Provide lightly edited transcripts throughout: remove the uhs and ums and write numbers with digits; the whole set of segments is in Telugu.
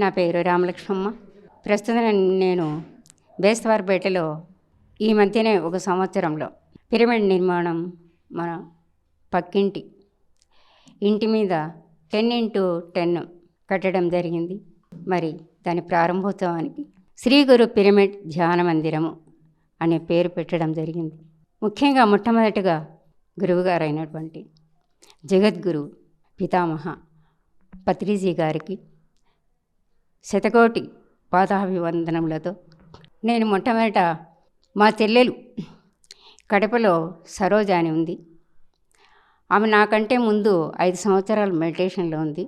నా పేరు రామలక్ష్మమ్మ. ప్రస్తుతం నేను బేస్తవారిపేటలో ఈ మధ్యనే ఒక సంవత్సరంలో పిరమిడ్ నిర్మాణం మన పక్కింటి ఇంటి మీద 10x10 కట్టడం జరిగింది. మరి దాని ప్రారంభోత్సవానికి శ్రీ గురు పిరమిడ్ ధ్యాన మందిరము అనే పేరు పెట్టడం జరిగింది. ముఖ్యంగా మొట్టమొదటిగా గురువుగారైనటువంటి జగద్గురు పితామహ పత్రిజీ గారికి శతకోటి పాదాభివందనములతో నేను మొట్టమొదట మా చెల్లెలు కడపలో సరోజ అని ఉంది. ఆమె నాకంటే ముందు 5 సంవత్సరాలు మెడిటేషన్లో ఉంది.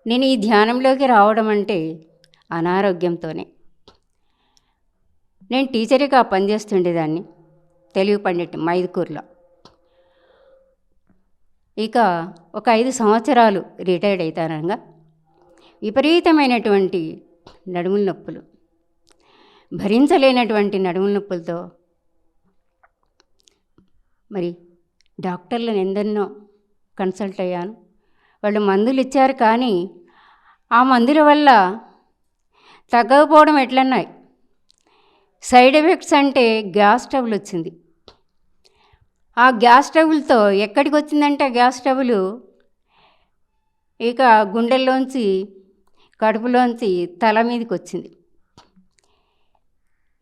నేను ఈ ధ్యానంలోకి రావడం అంటే అనారోగ్యంతోనే. నేను టీచర్గా పనిచేస్తుండేదాన్ని తెలుగు పండిట్ మైదుకూరులో. ఇక ఒక 5 సంవత్సరాలు రిటైర్డ్ అవుతానగా విపరీతమైనటువంటి నడుముల నొప్పులు, భరించలేనటువంటి నడుముల నొప్పులతో మరి డాక్టర్లను ఎందరినో కన్సల్ట్ అయ్యాను. వాళ్ళు మందులు ఇచ్చారు, కానీ ఆ మందుల వల్ల తగ్గకపోవడం ఎట్లన్నాయి. సైడ్ ఎఫెక్ట్స్ అంటే గ్యాస్ ట్రబుల్ వచ్చింది. ఆ గ్యాస్ ట్రబుల్తో ఎక్కడికి వచ్చిందంటే ఆ గ్యాస్ ట్రబుల్ ఇక గుండెల్లోంచి కడుపులోంచి తల మీదకి వచ్చింది.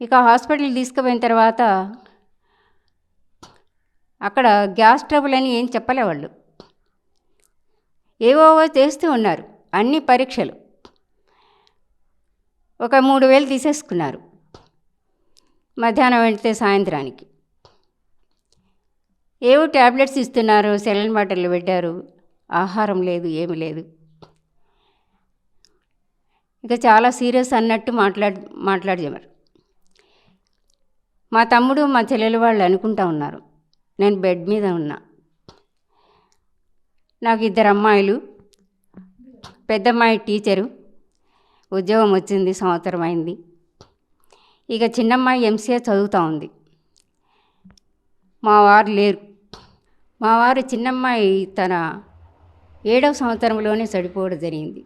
ఇక హాస్పిటల్ తీసుకుపోయిన తర్వాత అక్కడ గ్యాస్ ట్రబుల్ అని ఏం చెప్పలే. వాళ్ళు ఏవో చేస్తూ ఉన్నారు, అన్ని పరీక్షలు. ఒక 3,000 తీసేసుకున్నారు మధ్యాహ్నం వెళ్తే సాయంత్రానికి. ఏవో ట్యాబ్లెట్స్ ఇస్తున్నారు, సెలైన్ బాటిల్ పెట్టారు, ఆహారం లేదు, ఏమి లేదు. ఇక చాలా సీరియస్ అన్నట్టు మాట్లాడజేమారు. మా తమ్ముడు మా చెల్లెలు వాళ్ళు అనుకుంటా ఉన్నారు నేను బెడ్ మీద ఉన్నా. నాకు 2 అమ్మాయిలు, పెద్దమ్మాయి టీచరు, ఉద్యోగం వచ్చింది, సంవత్సరం అయింది. ఇక చిన్నమ్మాయి ఎంసీఏ చదువుతూ ఉంది. మా వారు లేరు. మా వారు చిన్నమ్మాయి తన 7వ సంవత్సరంలోనే చనిపోవడం జరిగింది.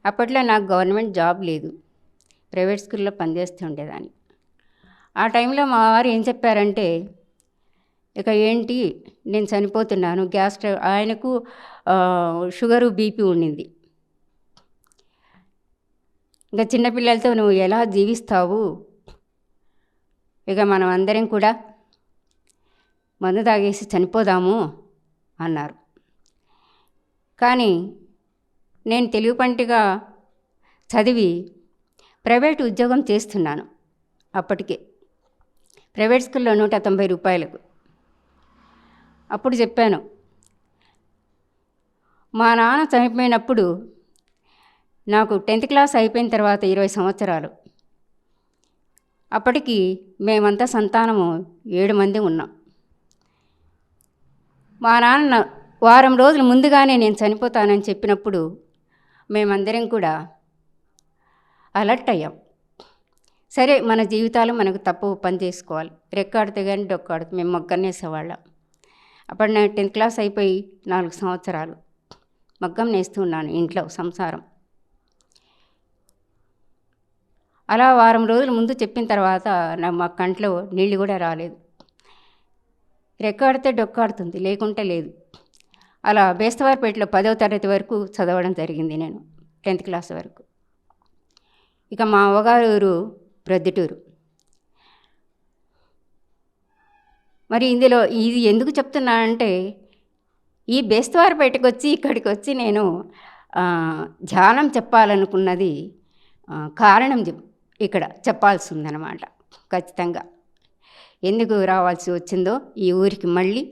అప్పట్లో నాకు గవర్నమెంట్ జాబ్ లేదు, ప్రైవేట్ స్కూల్లో పనిచేస్తూ ఉండేదాన్ని. ఆ టైంలో మా వారు ఏం చెప్పారంటే, ఇక ఏంటి నేను చనిపోతున్నాను, గ్యాస్ ఆయనకు షుగరు బీపీ ఉండింది. ఇంకా చిన్నపిల్లలతో నువ్వు ఎలా జీవిస్తావు, ఇక మనం అందరం కూడా మందు తాగేసి చనిపోదాము అన్నారు. కానీ నేను తెలుగు పంటిగా చదివి ప్రైవేట్ ఉద్యోగం చేస్తున్నాను. అప్పటికే ప్రైవేట్ స్కూల్లో 190 రూపాయలకు. అప్పుడు చెప్పాను, మా నాన్న చనిపోయినప్పుడు నాకు 10th క్లాస్ అయిపోయిన తర్వాత 20 సంవత్సరాలు. అప్పటికి మేమంతా సంతానము 7 మంది ఉన్నాం. మా నాన్న వారం రోజులు ముందుగానే నేను చనిపోతానని చెప్పినప్పుడు మేమందరం కూడా అలర్ట్ అయ్యాం. సరే, మన జీవితాలు మనకు తప్పు పని చేసుకోవాలి, రెక్కాడితే కానీ డొక్కాడితే. మేము మగ్గం నేసేవాళ్ళం. అప్పుడు నేను 10th క్లాస్ అయిపోయి 4 సంవత్సరాలు మగ్గం నేస్తూ ఉన్నాను ఇంట్లో సంసారం. అలా వారం రోజుల ముందు చెప్పిన తర్వాత మా కంట్లో నీళ్ళు కూడా రాలేదు. రెక్కాడితే డొక్కాడుతుంది, లేకుంటే లేదు. అలా బేస్తవారిపేటలో 10వ తరగతి వరకు చదవడం జరిగింది నేను, 10th క్లాస్ వరకు. ఇక మా అవ్వగారు ఊరు ప్రొద్దుటూరు. మరి ఇందులో ఇది ఎందుకు చెప్తున్నానంటే, ఈ బేస్తవారిపేటకు వచ్చి ఇక్కడికి వచ్చి నేను ధ్యానం చెప్పాలనుకున్నది కారణం ఇక్కడ చెప్పాల్సి ఉందన్నమాట. ఖచ్చితంగా ఎందుకు రావాల్సి వచ్చిందో ఈ ఊరికి మళ్ళీ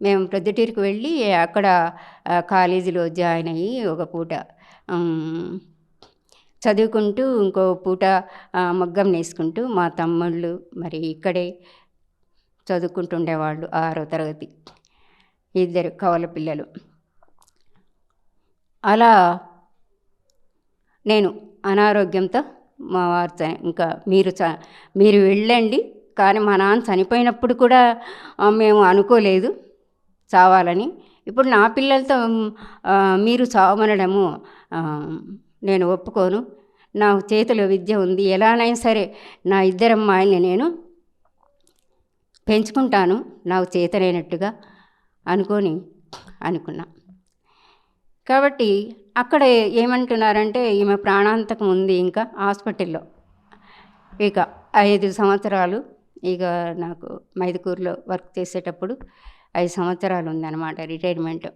మేము ప్రొద్దుటూరుకు వెళ్ళి అక్కడ కాలేజీలో జాయిన్ అయ్యి ఒక పూట చదువుకుంటూ ఇంకో పూట మగ్గం నేసుకుంటూ మా తమ్ముళ్ళు మరి ఇక్కడే చదువుకుంటుండేవాళ్ళు. 6వ తరగతి 2 కవల పిల్లలు. అలా నేను అనారోగ్యంతో మా వారు ఇంకా మీరు వెళ్ళండి, కానీ మా నాన్న చనిపోయినప్పుడు కూడా మేము అనుకోలేదు చావాలని. ఇప్పుడు నా పిల్లలతో మీరు చావమనడము ఆ, నేను ఒప్పుకోను. నా చేతిలో విద్య ఉంది, ఎలానైనా సరే నా ఇద్దరమ్మాయిల్ని నేను పెంచుకుంటాను నాకు చేతనైనట్టుగా అనుకున్నా. కాబట్టి అక్కడ ఏమంటున్నారంటే ఈమె ప్రాణాంతకం ఉంది ఇంకా హాస్పిటల్లో. ఇక 5 సంవత్సరాలు ఇక నాకు మైదుకూరులో వర్క్ చేసేటప్పుడు 5 సంవత్సరాలు ఉందన్నమాట రిటైర్మెంట్.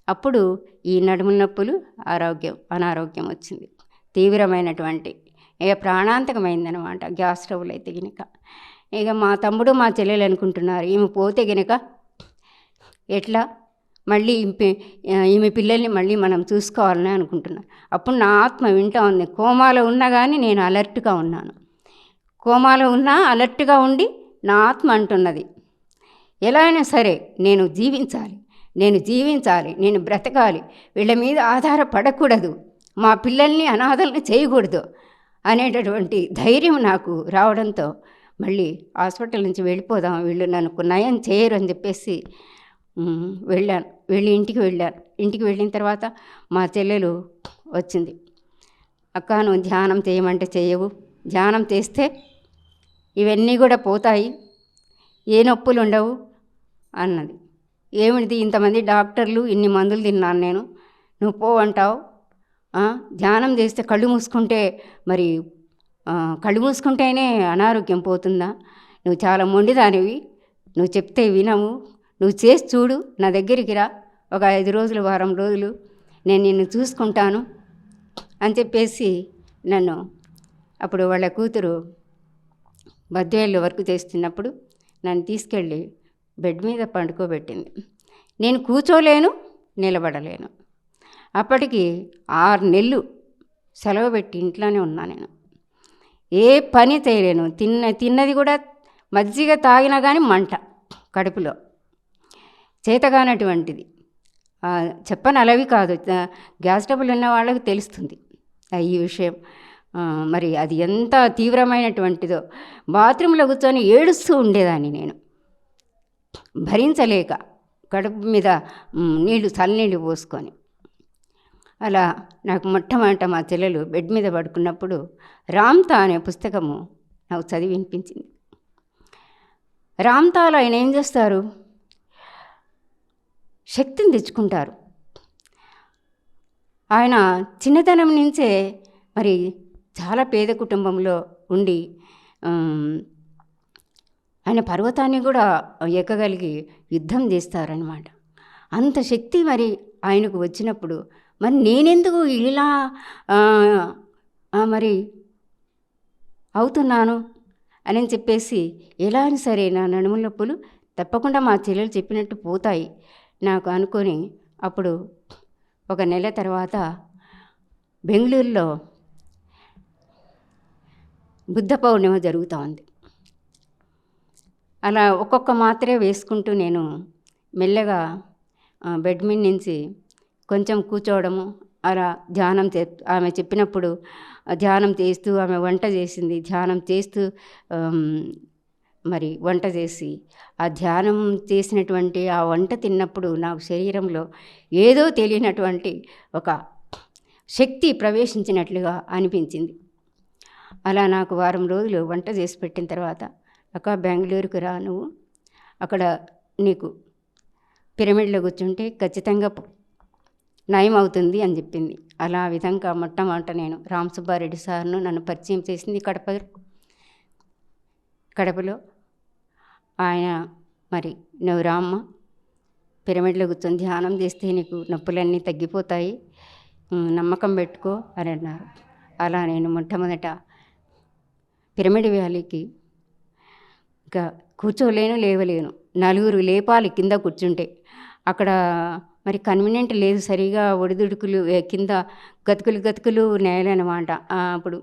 అప్పుడు ఈ నడుముల నొప్పులు, అనారోగ్యం వచ్చింది. తీవ్రమైనటువంటి ఇక ప్రాణాంతకమైందనమాట. గ్యాస్ ట్రబుల్ అయితే గినక ఇక మా తమ్ముడు మా చెల్లెలు అనుకుంటున్నారు ఈమె పోతే గినక ఎట్లా మళ్ళీ ఈమె పిల్లల్ని మళ్ళీ మనం చూసుకోవాలని అనుకుంటున్నాను. అప్పుడు నా ఆత్మ వింటా ఉంది. కోమాలో ఉన్నా కానీ నేను అలర్ట్గా ఉన్నాను. కోమాలో ఉన్నా అలర్ట్గా ఉండి నా ఆత్మ అంటున్నది, ఎలా అయినా సరే నేను జీవించాలి, నేను బ్రతకాలి, వీళ్ళ మీద ఆధారపడకూడదు, మా పిల్లల్ని అనాథల్ని చేయకూడదు అనేటటువంటి ధైర్యం నాకు రావడంతో మళ్ళీ హాస్పిటల్ నుంచి వెళ్ళిపోదాం, వీళ్ళు నన్ను నయం చేయరు అని చెప్పేసి ఇంటికి వెళ్ళిన తర్వాత మా చెల్లెలు వచ్చింది. అక్క నువ్వు ధ్యానం చేయమంటే చేయవు, ధ్యానం చేస్తే ఇవన్నీ కూడా పోతాయి, ఏ నొప్పులు ఉండవు అన్నది. ఏమిటిది ఇంతమంది డాక్టర్లు ఇన్ని మందులు తిన్నాను నేను, నువ్వు పో అంటావు, ధ్యానం చేస్తే కళ్ళు మూసుకుంటేనే అనారోగ్యం పోతుందా? నువ్వు చాలా మొండిదానివి, నువ్వు చెప్తే వినవు, నువ్వు చేసి చూడు, నా దగ్గరికి రా, ఒక 5 రోజులు వారం రోజులు నేను నిన్ను చూసుకుంటాను అని చెప్పేసి నన్ను అప్పుడు వాళ్ళ కూతురు బద్వేల్లో వర్క్ చేస్తున్నప్పుడు నన్ను తీసుకెళ్ళి బెడ్ మీద పండుకోబెట్టింది. నేను కూర్చోలేను, నిలబడలేను. అప్పటికి 6 నెలలు సెలవు పెట్టి ఇంట్లోనే ఉన్నా. నేను ఏ పని చేయలేను. తిన్నది కూడా మజ్జిగ తాగినా కానీ మంట కడుపులో, చేతగానటువంటిది. చెప్పని అలవి కాదు, గ్యాస్ ట్రబుల్ ఉన్న వాళ్ళకి తెలుస్తుంది ఈ విషయం. మరి అది ఎంత తీవ్రమైనటువంటిదో. బాత్రూంలో కూర్చొని ఏడుస్తూ ఉండేదాన్ని నేను, భరించలేక కడుపు మీద చల్లనీళ్ళు పోసుకొని. అలా నాకు మొట్టమొదట మా చెల్లెలు బెడ్ మీద పడుకున్నప్పుడు రామ్తా అనే పుస్తకము నాకు చదివి వినిపించింది. రామ్తాలో ఆయన ఏం చేస్తారు, శక్తిని తెచ్చుకుంటారు. ఆయన చిన్నతనం నుంచే మరి చాలా పేద కుటుంబంలో ఉండి ఆయన పర్వతాన్ని కూడా ఎక్కగలిగి యుద్ధం చేస్తారనమాట. అంత శక్తి మరి ఆయనకు వచ్చినప్పుడు మరి నేనెందుకు ఇలా మరి అవుతున్నాను అని చెప్పేసి, ఎలా అని సరే నా నడుముల నొప్పులు తప్పకుండా మా చెల్లెలు చెప్పినట్టు పోతాయి నాకు అనుకొని, అప్పుడు ఒక నెల తర్వాత బెంగళూరులో బుద్ధ పౌర్ణిమ జరుగుతూ ఉంది. అలా ఒక్కొక్క మాత్రే వేసుకుంటూ నేను మెల్లగా బెడ్ మీద నుంచి కొంచెం కూర్చోవడము, అలా ఆమె చెప్పినప్పుడు ధ్యానం చేస్తూ, ఆమె వంట చేసింది, ధ్యానం చేస్తూ మరి వంట చేసి ఆ ధ్యానం చేసినటువంటి ఆ వంట తిన్నప్పుడు నాకు శరీరంలో ఏదో తెలియనటువంటి ఒక శక్తి ప్రవేశించినట్లుగా అనిపించింది. అలా నాకు వారం రోజులు వంట చేసి పెట్టిన తర్వాత, అక్క బెంగళూరుకు రా, నువ్వు అక్కడ నీకు పిరమిడ్లో కూర్చుంటే ఖచ్చితంగా నయం అవుతుంది అని చెప్పింది. అలా విధంగా మొట్టమొదట నేను రామ్ సుబ్బారెడ్డి సార్ను నన్ను పరిచయం చేసింది కడపలో. ఆయన మరి నువ్వు రామ్మ, పిరమిడ్లో కూర్చొని ధ్యానం చేస్తే నీకు నొప్పులన్నీ తగ్గిపోతాయి, నమ్మకం పెట్టుకో అని అన్నారు. అలా నేను మొట్టమొదట పిరమిడ్ వ్యాలీకి ఇంకా కూర్చోలేను, లేవలేను, 4 లేపాలి కింద కూర్చుంటే. అక్కడ మరి కన్వీనియంట్ లేదు, సరిగా ఒడిదుడుకులు, కింద గతుకులు నేలనమాట. అప్పుడు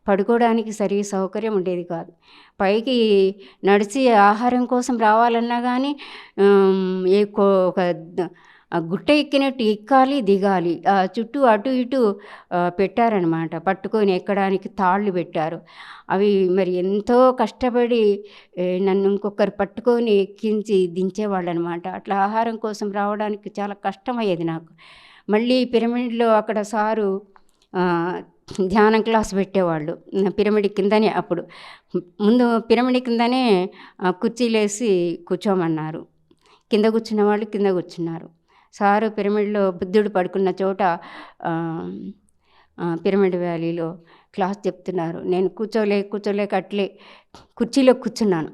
పడుకోవడానికి సరి సౌకర్యం ఉండేది కాదు. పైకి నడిచి ఆహారం కోసం రావాలన్నా కానీ ఒక గుట్ట ఎక్కినట్టు ఎక్కాలి దిగాలి. చుట్టూ అటు ఇటు పెట్టారనమాట. పట్టుకొని ఎక్కడానికి తాళ్ళు పెట్టారు. అవి మరి ఎంతో కష్టపడి నన్ను ఇంకొకరు పట్టుకొని ఎక్కించి దించేవాళ్ళనమాట. అట్లా ఆహారం కోసం రావడానికి చాలా కష్టమయ్యేది నాకు. మళ్ళీ పిరమిడ్లో అక్కడ సారు ధ్యానం క్లాస్ పెట్టేవాళ్ళు. పిరమిడ్ కిందనే అప్పుడు ముందు పిరమిడ్ కిందనే కుర్చీలేసి కూర్చోమన్నారు. కింద కూర్చున్న వాళ్ళు కింద కూర్చున్నారు. సారు పిరమిడ్లో బుద్ధుడు పడుకున్న చోట పిరమిడ్ వ్యాలీలో క్లాస్ చెప్తున్నారు. నేను కూర్చోలేక అట్లే కుర్చీలో కూర్చున్నాను.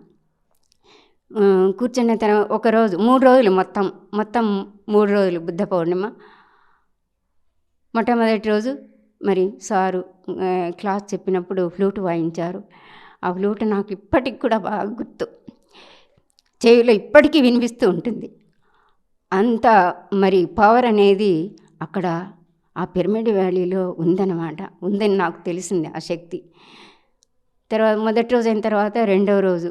కూర్చున్న తర్వాత ఒకరోజు 3 రోజులు మొత్తం 3 రోజులు బుద్ధ పౌర్ణిమ. మొట్టమొదటి రోజు మరి సారు క్లాస్ చెప్పినప్పుడు ఫ్లూట్ వాయించారు. ఆ ఫ్లూట్ నాకు ఇప్పటికి కూడా బాగా గుర్తు, చెవిలో ఇప్పటికీ వినిపిస్తూ ఉంటుంది. అంత మరి పవర్ అనేది అక్కడ ఆ పిరమిడ్ వ్యాలీలో ఉందని నాకు తెలిసింది ఆ శక్తి. తర్వాత మొదటి రోజు అయిన తర్వాత రెండవ రోజు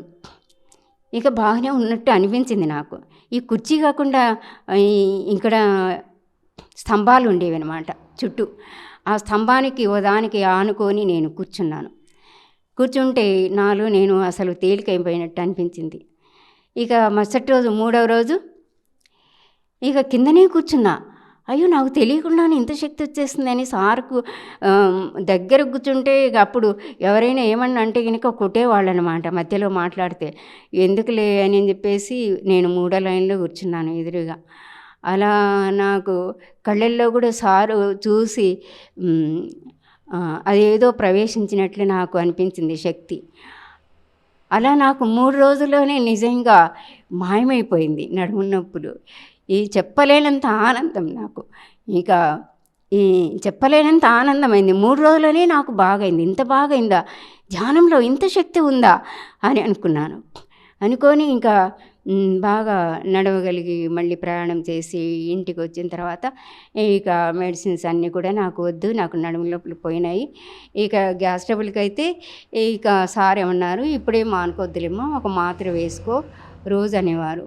ఇక బాగానే ఉన్నట్టు అనిపించింది నాకు. ఈ కుర్చీ కాకుండా ఇక్కడ స్తంభాలు ఉండేవి అనమాట చుట్టూ. ఆ స్తంభానికి దానికి ఆనుకొని నేను కూర్చుంటే నాలో నేను అసలు తేలికైపోయినట్టు అనిపించింది. ఇక మరుసటి రోజు 3వ రోజు ఇక కిందనే కూర్చున్నా. అయ్యో, నాకు తెలియకుండానే ఇంత శక్తి వచ్చేస్తుందని సార్కు దగ్గర కూర్చుంటే ఇక అప్పుడు ఎవరైనా ఏమన్నా అంటే కనుక కొట్టేవాళ్ళనమాట మధ్యలో మాట్లాడితే. ఎందుకులే అని చెప్పేసి నేను 3వ లైన్లో కూర్చున్నాను ఎదురుగా. అలా నాకు కళ్ళల్లో కూడా సారు చూసి అదేదో ప్రవేశించినట్లు నాకు అనిపించింది శక్తి. అలా నాకు 3 రోజుల్లోనే నిజంగా మాయమైపోయింది నడుము నొప్పులు. ఈ చెప్పలేనంత ఆనందం నాకు, ఇక ఈ చెప్పలేనంత ఆనందమైంది. 3 రోజులనే నాకు బాగైంది. ఇంత బాగైందా, ధ్యానంలో ఇంత శక్తి ఉందా అని అనుకొని ఇంకా బాగా నడవగలిగి మళ్ళీ ప్రయాణం చేసి ఇంటికి వచ్చిన తర్వాత ఇక మెడిసిన్స్ అన్నీ కూడా నాకు వద్దు, నాకు నడుము నొప్పులు పోయినాయి. ఇక గ్యాస్ ట్రబుల్కి అయితే ఇక సార్ ఏమన్నారు, ఇప్పుడే మానుకోవద్దులేమ్మా, ఒక మాత్ర వేసుకో రోజు అనేవారు.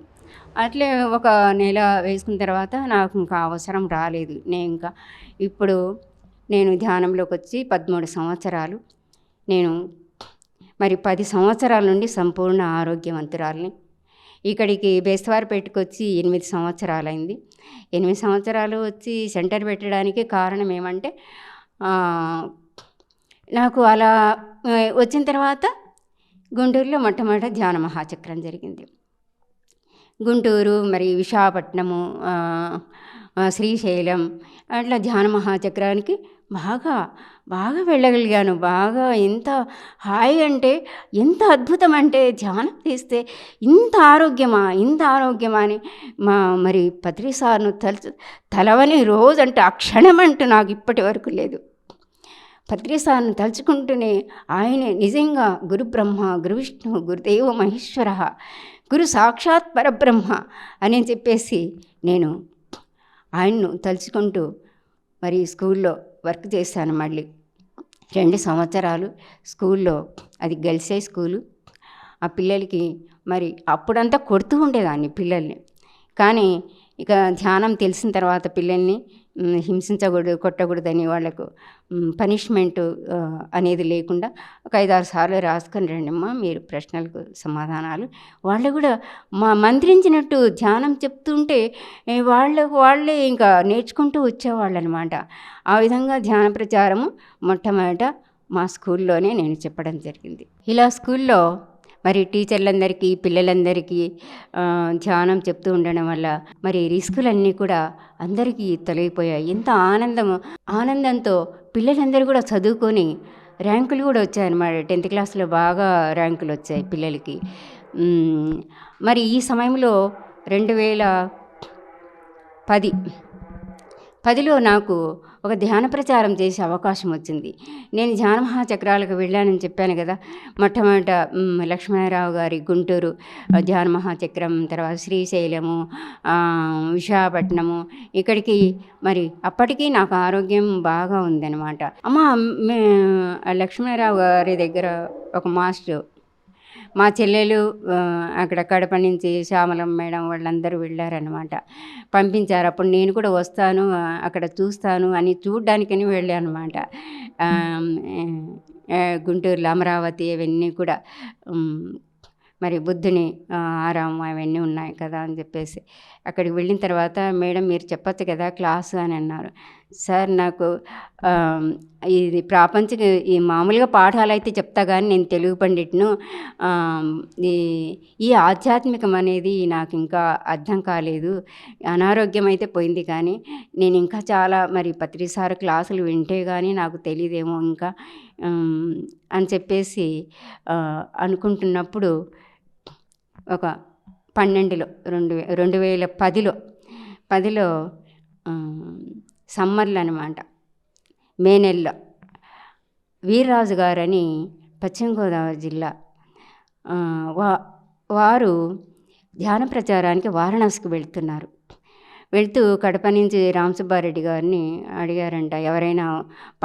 అట్లే ఒక నెల వేసుకున్న తర్వాత నాకు ఇంకా అవసరం రాలేదు. ఇప్పుడు నేను ధ్యానంలోకి వచ్చి 13 సంవత్సరాలు. నేను మరి 10 సంవత్సరాల నుండి సంపూర్ణ ఆరోగ్యవంతురాలిని. ఇక్కడికి బేస్తవారిపేటకు వచ్చి 8 సంవత్సరాలైంది. 8 సంవత్సరాలు వచ్చి సెంటర్ పెట్టడానికి కారణం ఏమంటే, నాకు అలా వచ్చిన తర్వాత గుంటూరులో మొట్టమొదట ధ్యాన మహాచక్రం జరిగింది. గుంటూరు, మరి విశాఖపట్నము, శ్రీశైలం అట్లా ధ్యాన మహాచక్రానికి బాగా వెళ్ళగలిగాను. బాగా ఎంత హాయి అంటే, ఎంత అద్భుతం అంటే, ధ్యానం చేస్తే ఇంత ఆరోగ్యమా అని మరి పత్రి సార్ను తలవని రోజంటే ఆ క్షణం అంటూ నాకు ఇప్పటి వరకు లేదు. పత్రి సార్ను తలుచుకుంటూనే ఆయనే నిజంగా గురు బ్రహ్మ, గురు విష్ణు, గురుదేవ మహేశ్వర, గురు సాక్షాత్ పరబ్రహ్మ అని చెప్పేసి నేను ఆయన్ను తలుచుకుంటూ మరి స్కూల్లో వర్క్ చేశాను. మళ్ళీ 2 సంవత్సరాలు స్కూల్లో, అది గర్ల్స్ హై స్కూలు. ఆ పిల్లలకి మరి అప్పుడంతా కొడుతూ ఉండేదాన్ని పిల్లల్ని. కానీ ఇక ధ్యానం తెలిసిన తర్వాత పిల్లల్ని హింసించకూడదు, కొట్టకూడదని వాళ్ళకు పనిష్మెంటు అనేది లేకుండా ఒక 5-6 సార్లు రాసుకొని రండమ్మా మీరు ప్రశ్నలకు సమాధానాలు. వాళ్ళు కూడా మంత్రించినట్టు ధ్యానం చెప్తుంటే వాళ్ళే ఇంకా నేర్చుకుంటూ వచ్చేవాళ్ళు అనమాట. ఆ విధంగా ధ్యాన ప్రచారము మొట్టమొదట మా స్కూల్లోనే నేను చెప్పడం జరిగింది. ఇలా స్కూల్లో మరి టీచర్లందరికీ, పిల్లలందరికీ ధ్యానం చెప్తూ ఉండడం వల్ల మరి రిస్కులన్నీ కూడా అందరికీ తొలగిపోయాయి. ఎంత ఆనందంతో పిల్లలందరూ కూడా చదువుకొని ర్యాంకులు కూడా వచ్చాయన్నమాట. 10th క్లాస్లో బాగా ర్యాంకులు వచ్చాయి పిల్లలకి. మరి ఈ సమయంలో 2010లో నాకు ఒక ధ్యాన ప్రచారం చేసే అవకాశం వచ్చింది. నేను ధ్యాన మహాచక్రాలకు వెళ్ళానని చెప్పాను కదా. మొట్టమొదట లక్ష్మణరావు గారి గుంటూరు ధ్యాన మహాచక్రం, తర్వాత శ్రీశైలము, విశాఖపట్నము, ఇక్కడికి మరి అప్పటికీ నాకు ఆరోగ్యం బాగా ఉందన్నమాట. లక్ష్మణరావు గారి దగ్గర ఒక మా చెల్లెలు అక్కడ కడప నుంచి శ్యామలం మేడం వాళ్ళందరూ వెళ్ళారనమాట. పంపించారు. అప్పుడు నేను కూడా వస్తాను, అక్కడ చూస్తాను అని చూడ్డానికని వెళ్ళాను అనమాట. గుంటూరులో అమరావతి అవన్నీ కూడా మరి బుద్ధుని ఆరామం అవన్నీ ఉన్నాయి కదా అని చెప్పేసి అక్కడికి వెళ్ళిన తర్వాత, మేడం మీరు చెప్పచ్చు కదా క్లాసు అని అన్నారు. సార్ నాకు ఇది ప్రాపంచిక ఈ మామూలుగా పాఠాలు అయితే చెప్తా కానీ నేను తెలుగు పండిట్ను, ఈ ఆధ్యాత్మికం అనేది నాకు ఇంకా అర్థం కాలేదు. అనారోగ్యం అయితే పోయింది కానీ నేను ఇంకా చాలా మరి ప్రతిసారి క్లాసులు వింటే కానీ నాకు తెలియదేమో ఇంకా అని చెప్పేసి అనుకుంటున్నప్పుడు ఒక 12లో 2010లో సమ్మర్లో అనమాట, మే నెలలో వీర్రాజు గారని పశ్చిమ గోదావరి జిల్లా వారు ధ్యాన ప్రచారానికి వారణాసికి వెళ్తున్నారు. వెళ్తూ కడప నుంచి రామసుబ్బారెడ్డి గారిని అడిగారంట, ఎవరైనా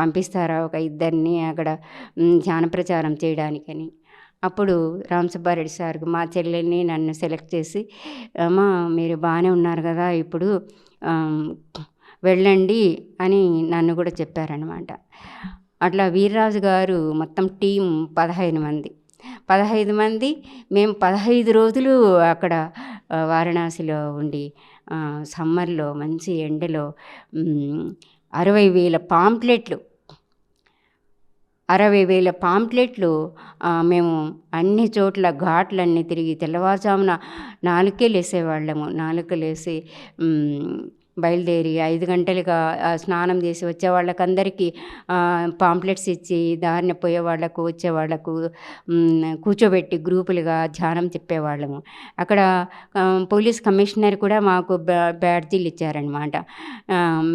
పంపిస్తారా ఒక ఇద్దరిని అక్కడ ధ్యాన ప్రచారం చేయడానికని. అప్పుడు రామసుబ్బారెడ్డి సార్కి మా చెల్లెల్ని నన్ను సెలెక్ట్ చేసి, అమ్మా మీరు బాగానే ఉన్నారు కదా ఇప్పుడు వెళ్ళండి అని నన్ను కూడా చెప్పారనమాట. అట్లా వీర్రాజు గారు మొత్తం టీం 15 మంది మేము 15 రోజులు అక్కడ వారణాసిలో ఉండి సమ్మర్లో మంచి ఎండలో 60,000 పాంప్లెట్లు మేము అన్ని చోట్ల ఘాట్లన్నీ తిరిగి తెల్లవారుజామున 4కే లేసేవాళ్ళము. 4కి లేసి బయలుదేరి 5 గంటలుగా స్నానం చేసి వచ్చే వాళ్ళకందరికీ పాంప్లెట్స్ ఇచ్చి దారిన పోయే వాళ్ళకు వచ్చే వాళ్ళకు కూర్చోబెట్టి గ్రూపులుగా ధ్యానం చెప్పేవాళ్ళము. అక్కడ పోలీస్ కమిషనర్ కూడా మాకు బ్యాడ్జీలు ఇచ్చారనమాట.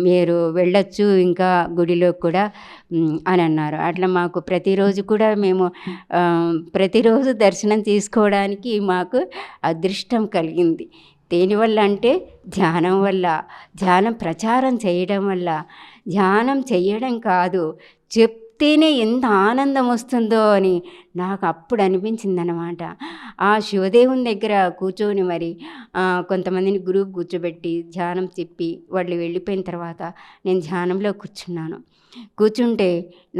మీరు వెళ్ళొచ్చు ఇంకా గుడిలో కూడా అని అన్నారు. అట్లా మాకు ప్రతిరోజు కూడా మేము ప్రతిరోజు దర్శనం తీసుకోవడానికి మాకు అదృష్టం కలిగింది. దేనివల్ల అంటే ధ్యానం వల్ల, ధ్యానం ప్రచారం చేయడం వల్ల. ధ్యానం చేయడం కాదు, చెప్తేనే ఎంత ఆనందం వస్తుందో అని నాకు అప్పుడు అనిపించిందనమాట. ఆ శివదేవుని దగ్గర కూర్చొని మరి కొంతమందిని గ్రూప్ కూర్చోబెట్టి ధ్యానం చెప్పి వాళ్ళు వెళ్ళిపోయిన తర్వాత నేను ధ్యానంలో కూర్చుంటే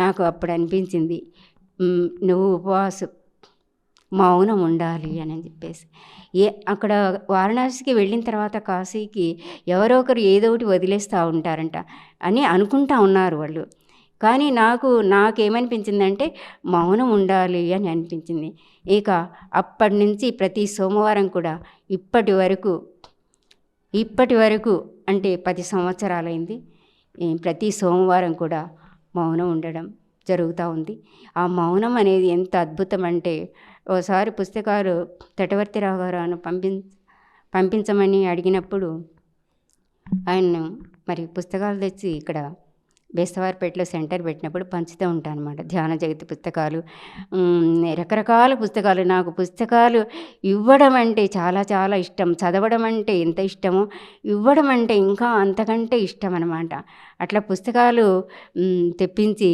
నాకు అప్పుడు అనిపించింది, నువ్వు ఉపవాసం మౌనం ఉండాలి అని చెప్పేసి. అక్కడ వారణాసికి వెళ్ళిన తర్వాత కాశీకి ఎవరో ఒకరు ఏదో ఒకటి వదిలేస్తూ ఉంటారంట అని అనుకుంటా ఉన్నారు వాళ్ళు. కానీ నాకేమనిపించిందంటే మౌనం ఉండాలి అని అనిపించింది. ఇక అప్పటి నుంచి ప్రతి సోమవారం కూడా ఇప్పటి వరకు అంటే 10 సంవత్సరాలైంది, ప్రతి సోమవారం కూడా మౌనం ఉండడం జరుగుతూ ఉంది. ఆ మౌనం అనేది ఎంత అద్భుతం అంటే, ఓసారి పుస్తకాలు తటవర్తిరావు గారు పంపించమని అడిగినప్పుడు ఆయన మరి పుస్తకాలు తెచ్చి ఇక్కడ బేస్తవారిపేటలో సెంటర్ పెట్టినప్పుడు పంచుతూ ఉంటాను అనమాట. ధ్యాన జగతి పుస్తకాలు, రకరకాల పుస్తకాలు. నాకు పుస్తకాలు ఇవ్వడం అంటే చాలా చాలా ఇష్టం. చదవడం అంటే ఎంత ఇష్టమో ఇవ్వడం అంటే ఇంకా అంతకంటే ఇష్టం అనమాట. అట్లా పుస్తకాలు తెప్పించి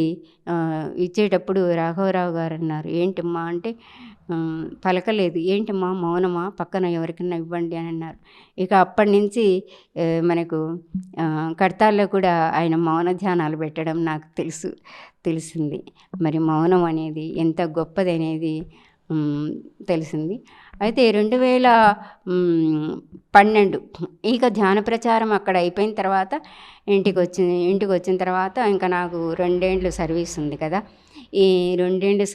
ఇచ్చేటప్పుడు రాఘవరావు గారు అన్నారు, ఏంటమ్మా అంటే పలకలేదు. ఏంటమ్మా మౌనమా, పక్కన ఎవరికన్నా ఇవ్వండి అని అన్నారు. ఇక అప్పటి నుంచి మనకు కడతాల్లో కూడా ఆయన మౌన ధ్యానాలు పెట్టడం నాకు తెలిసింది. మరి మౌనం అనేది ఎంత గొప్పది అనేది తెలిసింది. అయితే 2012 ఇక ధ్యాన ప్రచారం అక్కడ అయిపోయిన తర్వాత ఇంటికి వచ్చిన తర్వాత ఇంకా నాకు 2 ఏండ్లు సర్వీస్ ఉంది కదా. ఈ 2 ఏండ్ల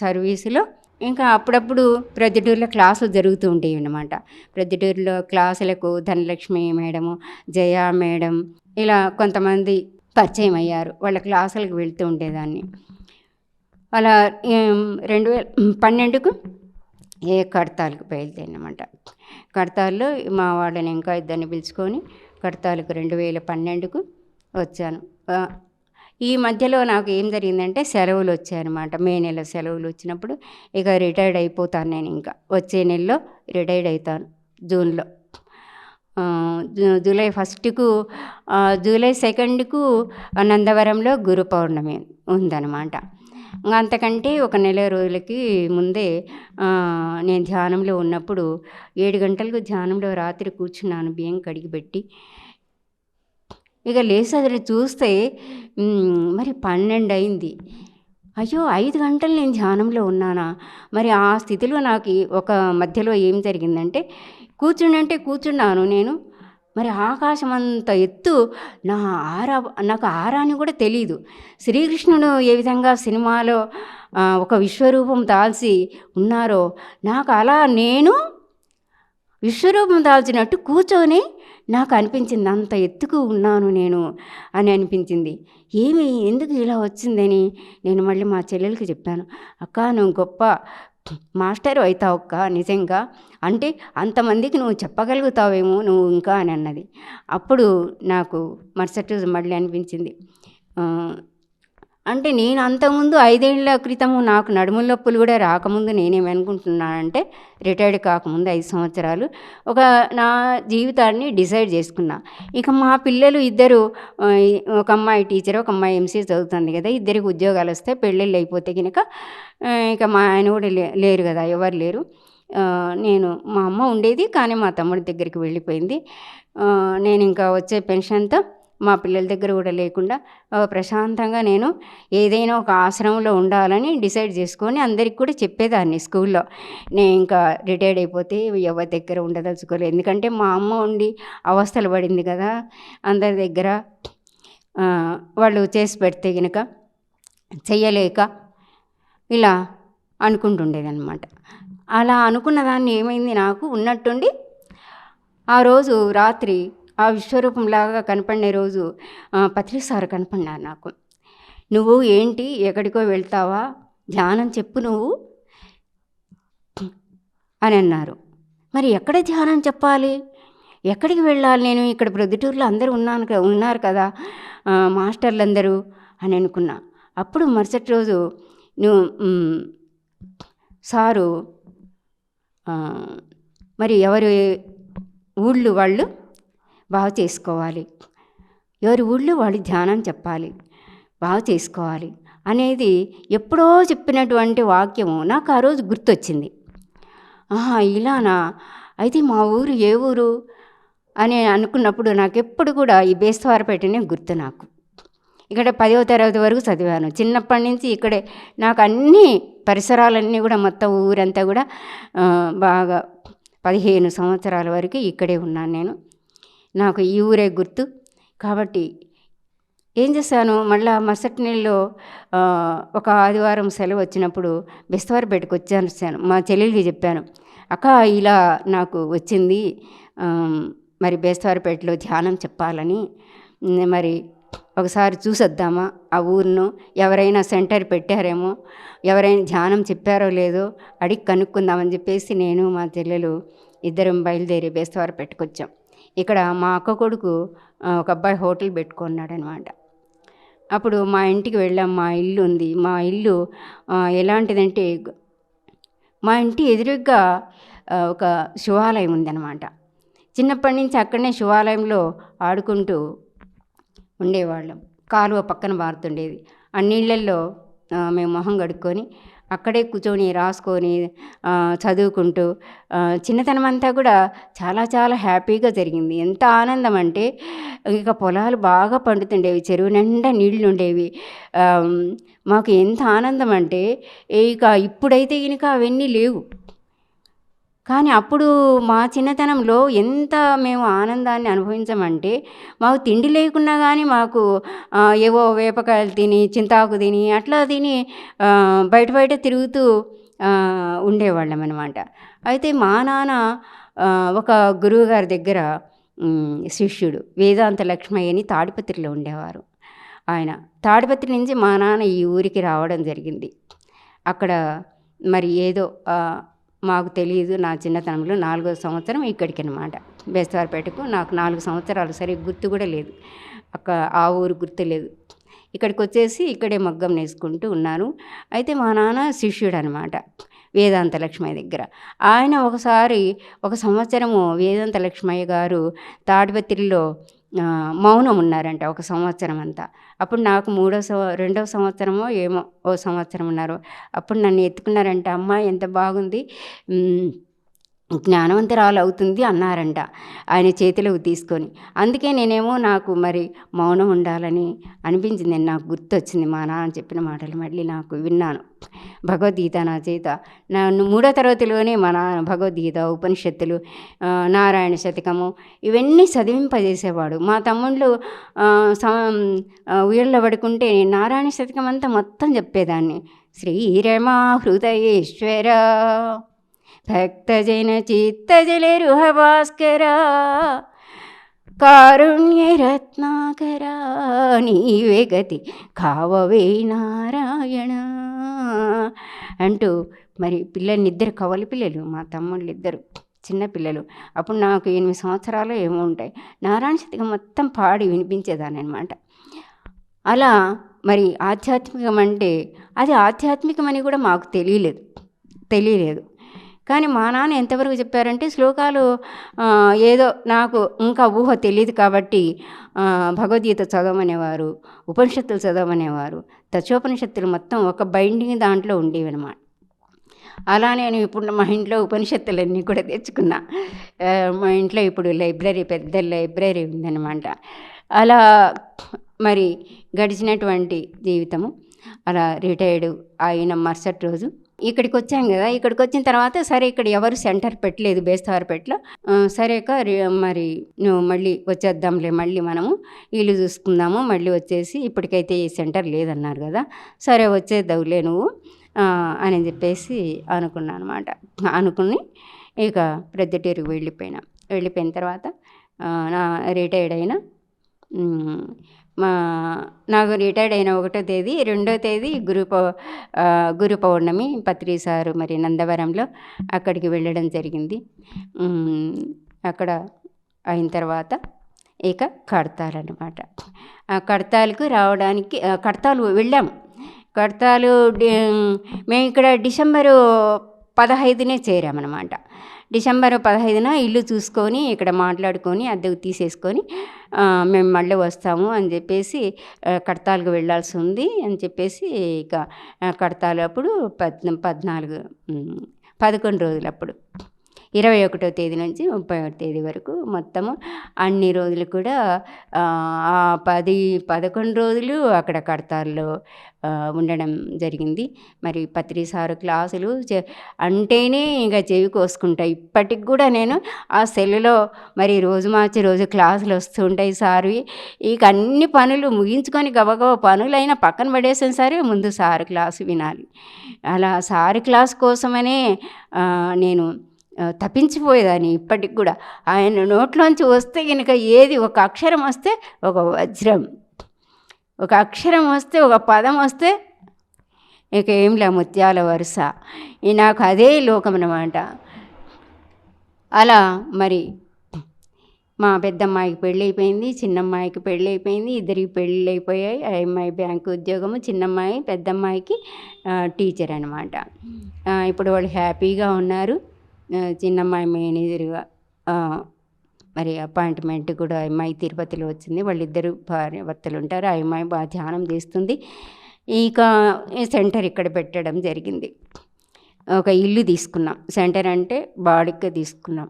సర్వీసులో ఇంకా అప్పుడప్పుడు ప్రొద్దుటూరులో క్లాసులు జరుగుతూ ఉంటాయి అన్నమాట. ప్రొద్దుటూరులో క్లాసులకు ధనలక్ష్మి మేడము, జయ మేడం ఇలా కొంతమంది పరిచయం అయ్యారు. వాళ్ళ క్లాసులకు వెళ్తూ ఉండేదాన్ని. అలా 2012కు కడతాలకు బయలుదేరినమాట. కడతాల్లో మా వాళ్ళని ఇంకా ఇద్దరిని పిలుచుకొని కడతాలకు 2012కు వచ్చాను. ఈ మధ్యలో నాకు ఏం జరిగిందంటే సెలవులు వచ్చాయన్నమాట. మే నెల సెలవులు వచ్చినప్పుడు ఇక రిటైర్డ్ అయిపోతాను నేను. ఇంకా వచ్చే నెలలో రిటైర్డ్ అవుతాను జూన్లో. జూలై 1కు జూలై 2కు నందవరంలో గురు పౌర్ణమి ఉందన్నమాట. అంతకంటే ఒక నెల రోజులకి ముందే నేను ధ్యానంలో ఉన్నప్పుడు 7 గంటలకు ధ్యానంలో రాత్రి కూర్చున్నాను బియ్యం కడిగిపెట్టి. ఇక లేచి అది చూస్తే మరి 12 అయింది. అయ్యో! 5 గంటలు నేను ధ్యానంలో ఉన్నానా? మరి ఆ స్థితిలో నాకు ఒక మధ్యలో ఏం జరిగిందంటే కూర్చున్నాను నేను. మరి ఆకాశమంత ఎత్తు నా ఆరా నాకు ఆరా అని కూడా తెలీదు. శ్రీకృష్ణుడు ఏ విధంగా సినిమాలో ఒక విశ్వరూపం దాల్చి ఉన్నారో నాకు అలా నేను విశ్వరూపం దాల్చినట్టు కూర్చొని నాకు అనిపించింది. అంత ఎత్తుకు ఉన్నాను నేను అని అనిపించింది. ఎందుకు ఇలా వచ్చిందని నేను మళ్ళీ మా చెల్లెలకి చెప్పాను. అక్క నువ్వు గొప్ప మాస్టర్ అవుతావు అక్క నిజంగా. అంటే అంతమందికి నువ్వు చెప్పగలుగుతావేమో నువ్వు ఇంకా అని అన్నది. అప్పుడు నాకు మరుసటి రోజు మళ్ళీ అనిపించింది. అంటే నేను అంతకుముందు 5 ఏళ్ల క్రితము నాకు నడుముల నొప్పులు కూడా రాకముందు నేనేమనుకుంటున్నానంటే రిటైర్డ్ కాకముందు 5 సంవత్సరాలు నా జీవితాన్ని డిసైడ్ చేసుకున్నా. ఇక మా పిల్లలు ఇద్దరు, ఒక అమ్మాయి టీచర్, ఒక అమ్మాయి ఎంసీఏ చదువుతుంది కదా, ఇద్దరికి ఉద్యోగాలు వస్తే పెళ్ళిళ్ళు అయిపోతే కనుక ఇక మా ఆయన కూడా లేరు కదా, ఎవరు లేరు. మా అమ్మ ఉండేది కానీ మా తమ్ముడి దగ్గరికి వెళ్ళిపోయింది. నేను ఇంకా వచ్చే పెన్షన్తో మా పిల్లల దగ్గర కూడా లేకుండా ప్రశాంతంగా నేను ఏదైనా ఒక ఆశ్రమంలో ఉండాలని డిసైడ్ చేసుకొని అందరికి కూడా చెప్పేదాన్ని స్కూల్లో. నేను ఇంకా రిటైర్డ్ అయిపోతే ఎవరి దగ్గర ఉండదలుచుకోలేదు. ఎందుకంటే మా అమ్మ ఉండి అవస్థలు పడింది కదా అందరి దగ్గర. వాళ్ళు చేసి పెడితే కనుక చెయ్యలేక ఇలా అనుకుంటుండేదన్నమాట. అలా అనుకున్న దాన్ని ఏమైంది, నాకు ఉన్నట్టుండి ఆ రోజు రాత్రి ఆ విశ్వరూపంలాగా కనపడిన రోజు పత్రి సార్ కనపడినారు నాకు. నువ్వు ఏంటి ఎక్కడికో వెళ్తావా, ధ్యానం చెప్పు నువ్వు అని అన్నారు. మరి ఎక్కడ ధ్యానం చెప్పాలి, ఎక్కడికి వెళ్ళాలి నేను? ఇక్కడ ప్రొద్దుటూరులో అందరూ ఉన్నారు కదా మాస్టర్లు అందరూ అని అనుకున్నా. అప్పుడు మరుసటి రోజు సారు మరి ఎవరి ఊళ్ళు వాళ్ళు బాగు చేసుకోవాలి, ఎవరి ఊళ్ళో వాళ్ళు ధ్యానం చెప్పాలి, బాగు చేసుకోవాలి అనేది ఎప్పుడో చెప్పినటువంటి వాక్యము నాకు ఆ రోజు గుర్తొచ్చింది. ఇలానా, అయితే మా ఊరు ఏ ఊరు అని అనుకున్నప్పుడు నాకు ఎప్పుడు కూడా ఈ బేస్తవారపేటనే గుర్తు. నాకు ఇక్కడ 10వ తరగతి వరకు చదివాను. చిన్నప్పటి నుంచి ఇక్కడే నాకు అన్ని పరిసరాలన్నీ కూడా మొత్తం ఊరంతా కూడా బాగా 15 సంవత్సరాల వరకు ఇక్కడే ఉన్నాను నేను. నాకు ఈ ఊరే గుర్తు. కాబట్టి ఏం చేశాను, మళ్ళీ మరుసటి నెలలో ఒక ఆదివారం సెలవు వచ్చినప్పుడు బెస్తవారపేటకు వచ్చాను. మా చెల్లెలికి చెప్పాను, అక్క ఇలా నాకు వచ్చింది, మరి బెస్తవారపేటలో ధ్యానం చెప్పాలని, మరి ఒకసారి చూసొద్దామా ఆ ఊరిను, ఎవరైనా సెంటర్ పెట్టారేమో, ఎవరైనా ధ్యానం చెప్పారో లేదో అడిగి కనుక్కుందామని చెప్పేసి నేను మా చెల్లెలు ఇద్దరం బయలుదేరి బెస్తవారపేటకు వచ్చాం. ఇక్కడ మా అక్క కొడుకు ఒక అబ్బాయి హోటల్ పెట్టుకున్నాడు అనమాట. అప్పుడు మా ఇంటికి వెళ్ళాం. మా ఇల్లు ఉంది. మా ఇల్లు ఎలాంటిదంటే మా ఇంటి ఎదురుగా ఒక శివాలయం ఉందన్నమాట. చిన్నప్పటి నుంచి అక్కడనే శివాలయంలో ఆడుకుంటూ ఉండేవాళ్ళం. కాలువ పక్కన పారుతుండేది. ఆ నీళ్ళల్లో మేము మొహం కడుక్కొని అక్కడే కూర్చొని రాసుకొని చదువుకుంటూ చిన్నతనం అంతా కూడా చాలా చాలా హ్యాపీగా జరిగింది. ఎంత ఆనందం అంటే ఇక పొలాలు బాగా పండుతుండేవి, చెరువు నిండా నీళ్ళు ఉండేవి. మాకు ఎంత ఆనందం అంటే ఇక ఇప్పుడైతే కనుక అవన్నీ లేవు. కానీ అప్పుడు మా చిన్నతనంలో ఎంత మేము ఆనందాన్ని అనుభవించామంటే, మాకు తిండి లేకున్నా కానీ మాకు ఏవో వేపకాయలు తిని, చింతాకు తిని, అట్లా తిని బయట తిరుగుతూ ఉండేవాళ్ళం అనమాట. అయితే మా నాన్న ఒక గురువుగారి దగ్గర శిష్యుడు, వేదాంత లక్ష్మయ్య అని తాడిపత్రిలో ఉండేవారు. ఆయన తాడిపత్రి నుంచి మా నాన్న ఈ ఊరికి రావడం జరిగింది. అక్కడ మరి ఏదో మాకు తెలియదు. నా చిన్నతనంలో 4వ సంవత్సరం ఇక్కడికి అనమాట, బెస్తవారపేటకు. నాకు 4 సంవత్సరాలు సరిగ్గా గుర్తు కూడా లేదు. ఆ ఊరు గుర్తు లేదు. ఇక్కడికి వచ్చేసి ఇక్కడే మగ్గం నేర్చుకుంటూ ఉన్నాను. అయితే మా నాన్న శిష్యుడు అనమాట వేదాంత లక్ష్మయ్య దగ్గర. ఆయన ఒక సంవత్సరము వేదాంత లక్ష్మయ్య గారు తాడిపత్రిలో మౌనం ఉన్నారంట ఒక సంవత్సరం అంతా. అప్పుడు నాకు రెండవ సంవత్సరమో ఏమో ఓ సంవత్సరం ఉన్నారు. అప్పుడు నన్ను ఎత్తుకున్నారంట. అమ్మ ఎంత బాగుంది, జ్ఞానవంతురాలు అవుతుంది అన్నారంట ఆయన చేతిలోకి తీసుకొని. అందుకే నేనేమో నాకు మరి మౌనం ఉండాలని అనిపించింది. నాకు గుర్తొచ్చింది మా నాన్న చెప్పిన మాటలు మళ్ళీ నాకు విన్నాను. భగవద్గీత నా చేత నన్ను 3వ తరగతిలోనే మా నాన్న భగవద్గీత, ఉపనిషత్తులు, నారాయణ శతకము ఇవన్నీ చదివింపజేసేవాడు. మా తమ్ముళ్ళు ఉయ్యల్లో పడుకుంటే నేను నారాయణ శతకం అంతా మొత్తం చెప్పేదాన్ని. శ్రీరమా హృదయేశ్వర భక్తజన చిత్తజలరుహ భాస్కర కారుణ్య రత్నాకర నీవే గతి కావవే నారాయణ అంటూ మరి పిల్లల్నిద్దరు కవలి పిల్లలు, మా తమ్ముళ్ళు ఇద్దరు చిన్నపిల్లలు. అప్పుడు నాకు 8 సంవత్సరాలు ఏమో ఉంటాయి. నారాయణ శతకం మొత్తం పాడి వినిపించేదాన్ని అనమాట. అలా మరి ఆధ్యాత్మికం అంటే అది ఆధ్యాత్మికమని కూడా మాకు తెలియలేదు. కానీ మా నాన్న ఎంతవరకు చెప్పారంటే శ్లోకాలు ఏదో నాకు ఇంకా ఊహ తెలియదు కాబట్టి భగవద్గీత చదవమనేవారు, ఉపనిషత్తులు చదవమనేవారు. తత్వోపనిషత్తులు మొత్తం ఒక బైండింగ్ దాంట్లో ఉండేవన్నమాట. అలా నేను ఇప్పుడు మా ఇంట్లో ఉపనిషత్తులన్నీ కూడా తెచ్చుకున్నా. మా ఇంట్లో ఇప్పుడు పెద్ద లైబ్రరీ ఉందన్నమాట. అలా మరి గడిచినటువంటి జీవితము అలా రిటైర్డ్ అయిన మరుసటి రోజు ఇక్కడికి వచ్చాం కదా. ఇక్కడికి వచ్చిన తర్వాత సరే ఇక్కడ ఎవరు సెంటర్ పెట్టలేదు బేస్తవారిపేటలో. సరేక మరి నువ్వు మళ్ళీ వచ్చేద్దాంలే, మళ్ళీ మనము ఇల్లు చూసుకుందాము, మళ్ళీ వచ్చేసి ఇప్పటికైతే ఈ సెంటర్ లేదన్నారు కదా, సరే వచ్చేద్దావులే నువ్వు అని చెప్పేసి అనుకున్నాను అనమాట. అనుకుని ఇక ప్రొద్దుటూరుకి వెళ్ళిపోయిన తర్వాత నా రిటైర్డ్ అయిన నాకు రిటైర్డ్ అయిన 1వ తేదీ 2వ తేదీ గురు పౌర్ణమి పత్రి సారు మరి నందవరంలో అక్కడికి వెళ్ళడం జరిగింది. అక్కడ అయిన తర్వాత ఇక కడతాలన్నమాట. కడతాలకు రావడానికి కడతాలు వెళ్ళాము. కడతాలు మేము ఇక్కడ డిసెంబరు 15నే చేరామన్నమాట. డిసెంబర్ 15న ఇల్లు చూసుకొని ఇక్కడ మాట్లాడుకొని అద్దెకు తీసేసుకొని మేము మళ్ళీ వస్తాము అని చెప్పేసి కడతాలకు వెళ్ళాల్సి ఉంది అని చెప్పేసి ఇక కడతాలు అప్పుడు 11 రోజులు అప్పుడు 21వ తేదీ నుంచి 30వ తేదీ వరకు మొత్తము అన్ని రోజులు కూడా 11 రోజులు అక్కడ కడతాల్లో ఉండడం జరిగింది. మరి పత్రి సారు క్లాసులు అంటేనే ఇంకా చెవి కోసుకుంటా. ఇప్పటికి కూడా నేను ఆ సెల్లులో మరి రోజు మార్చి రోజు క్లాసులు వస్తూ ఉంటాయి సారు. ఇక అన్ని పనులు ముగించుకొని గబగబ పనులైనా పక్కన పడేసిన సరే ముందు సారు క్లాసు వినాలి. అలా సారు క్లాస్ కోసమనే నేను తప్పించిపోయేదాన్ని. ఇప్పటికి కూడా ఆయన నోట్లోంచి వస్తే కనుక ఏది ఒక అక్షరం వస్తే ఒక వజ్రం, ఒక అక్షరం వస్తే ఒక పదం వస్తే ఇక ఏంలే ముత్యాల వరుస. నాకు అదే లోకం అన్నమాట. అలా మరి మా పెద్దమ్మాయికి పెళ్ళి అయిపోయింది, చిన్నమ్మాయికి పెళ్ళి అయిపోయింది, ఇద్దరికి పెళ్ళి అయిపోయాయి. ఆ అమ్మాయి బ్యాంకు ఉద్యోగము, చిన్నమ్మాయి పెద్దమ్మాయికి టీచర్ అనమాట. ఇప్పుడు వాళ్ళు హ్యాపీగా ఉన్నారు. చిన్నమ్మాయి మేనేజర్గా మరి అపాయింట్మెంట్ కూడా అమ్మాయి తిరుపతిలో వచ్చింది. వాళ్ళిద్దరు భార్యాభర్తలు ఉంటారు. ఆ అమ్మాయి బాగా ధ్యానం చేస్తుంది. ఇక సెంటర్ ఇక్కడ పెట్టడం జరిగింది. ఒక ఇల్లు తీసుకున్నాం. సెంటర్ అంటే బాడిగ్గా తీసుకున్నాం.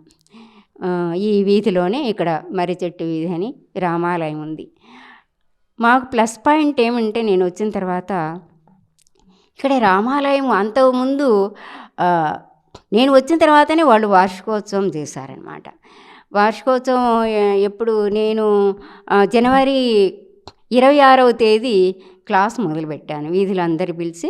ఈ వీధిలోనే ఇక్కడ మర్రి చెట్టు వీధి అని రామాలయం ఉంది. మాకు ప్లస్ పాయింట్ ఏమంటే నేను వచ్చిన తర్వాత ఇక్కడ రామాలయం అంతకుముందు నేను వచ్చిన తర్వాతనే వాళ్ళు వార్షికోత్సవం చేశారనమాట. వార్షికోత్సవం ఎప్పుడు నేను జనవరి 26వ తేదీ క్లాస్ మొదలుపెట్టాను. వీధిలో అందరు పిలిచి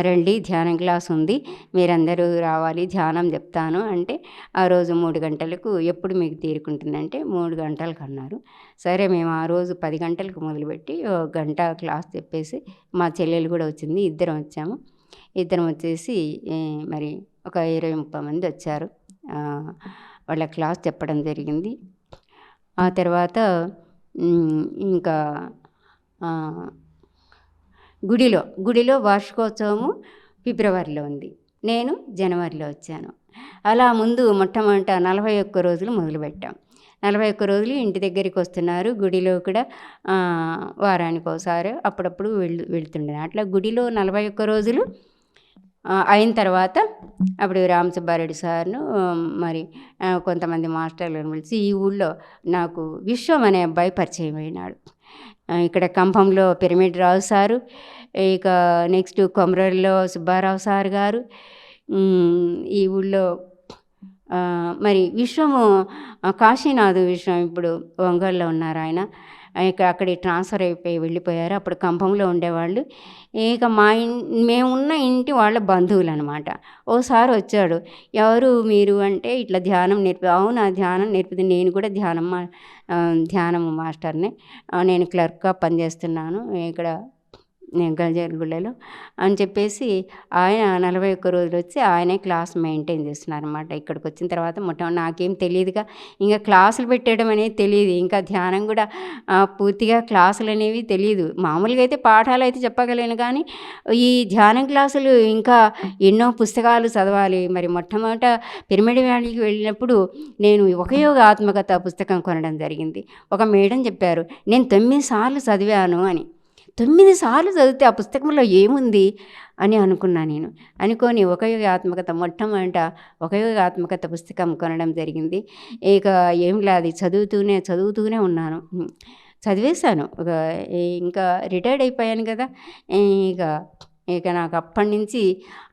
రండి ధ్యానం క్లాస్ ఉంది, మీరందరూ రావాలి, ధ్యానం చెప్తాను అంటే ఆ రోజు 3 గంటలకు ఎప్పుడు మీకు తీరుకుంటుందంటే 3 గంటలకు అన్నారు. సరే మేము ఆ రోజు 10 గంటలకు మొదలుపెట్టి 1 గంట క్లాస్ చెప్పేసి మా చెల్లెలు కూడా వచ్చింది. ఇద్దరం వచ్చాము. ఇద్దరం వచ్చేసి మరి ఒక 20-30 మంది వచ్చారు. వాళ్ళ క్లాస్ చెప్పడం జరిగింది. ఆ తర్వాత ఇంకా గుడిలో వార్షికోత్సవము ఫిబ్రవరిలో ఉంది. నేను జనవరిలో వచ్చాను. అలా ముందు మొట్టమొదట 41 రోజులు మొదలుపెట్టాం. 41 రోజులు ఇంటి దగ్గరికి వస్తున్నారు. గుడిలో కూడా వారానికి ఒకసారి అప్పుడప్పుడు వెళ్తుండే. అట్లా గుడిలో 41 రోజులు అయిన తర్వాత అప్పుడు రామ సుబ్బారెడ్డి సార్ను మరి కొంతమంది మాస్టర్లను పిలిచి ఈ ఊళ్ళో నాకు విశ్వం అనే అబ్బాయి పరిచయం అయినాడు. ఇక్కడ కంభంలో పిరమిడ్ రావు సారు, ఇక నెక్స్ట్ కొమరల్లో సుబ్బారావు సార్ గారు, ఈ ఊళ్ళో మరి విశ్వము కాశీనాథ్ విశ్వం ఇప్పుడు ఒంగోలులో ఉన్నారు. ఆయన అక్కడికి ట్రాన్స్ఫర్ అయిపోయి వెళ్ళిపోయారు. అప్పుడు కంభంలో ఉండేవాళ్ళు. ఇక మేమున్న ఇంటి వాళ్ళ బంధువులు అనమాట. ఓసారి వచ్చాడు, ఎవరు మీరు అంటే ఇట్లా ధ్యానం అవునా ధ్యానం నేర్పుతుంది, నేను కూడా ధ్యానం మాస్టర్ని, నేను క్లర్క్గా పనిచేస్తున్నాను ఇక్కడ గంజాగుళ్ళలో అని చెప్పేసి ఆయన 41 రోజులు వచ్చి ఆయనే క్లాస్ మెయింటైన్ చేస్తున్నారన్నమాట. ఇక్కడికి వచ్చిన తర్వాత నాకేం తెలియదుగా, ఇంకా క్లాసులు పెట్టడం అనేది తెలియదు, ఇంకా ధ్యానం కూడా పూర్తిగా క్లాసులు అనేవి తెలియదు. మామూలుగా అయితే పాఠాలు అయితే చెప్పగలను, కానీ ఈ ధ్యానం క్లాసులు ఇంకా ఎన్నో పుస్తకాలు చదవాలి. మరి మొట్టమొదట పిరమిడ్ వ్యాలీకి వెళ్ళినప్పుడు నేను ఒక యోగ ఆత్మకథ పుస్తకం కొనడం జరిగింది. ఒక మేడం చెప్పారు, నేను 9 సార్లు చదివాను అని. 9 సార్లు చదివితే ఆ పుస్తకంలో ఏముంది అని అనుకున్నా నేను. అనుకొని ఒక యోగ ఆత్మకథ మొట్టమొదట ఒక యోగ ఆత్మకథ పుస్తకం కొనడం జరిగింది. ఇక ఏం లేదు, చదువుతూనే ఉన్నాను. చదివేశాను. ఇంకా రిటైర్డ్ అయిపోయాను కదా. ఇక నాకు అప్పటి నుంచి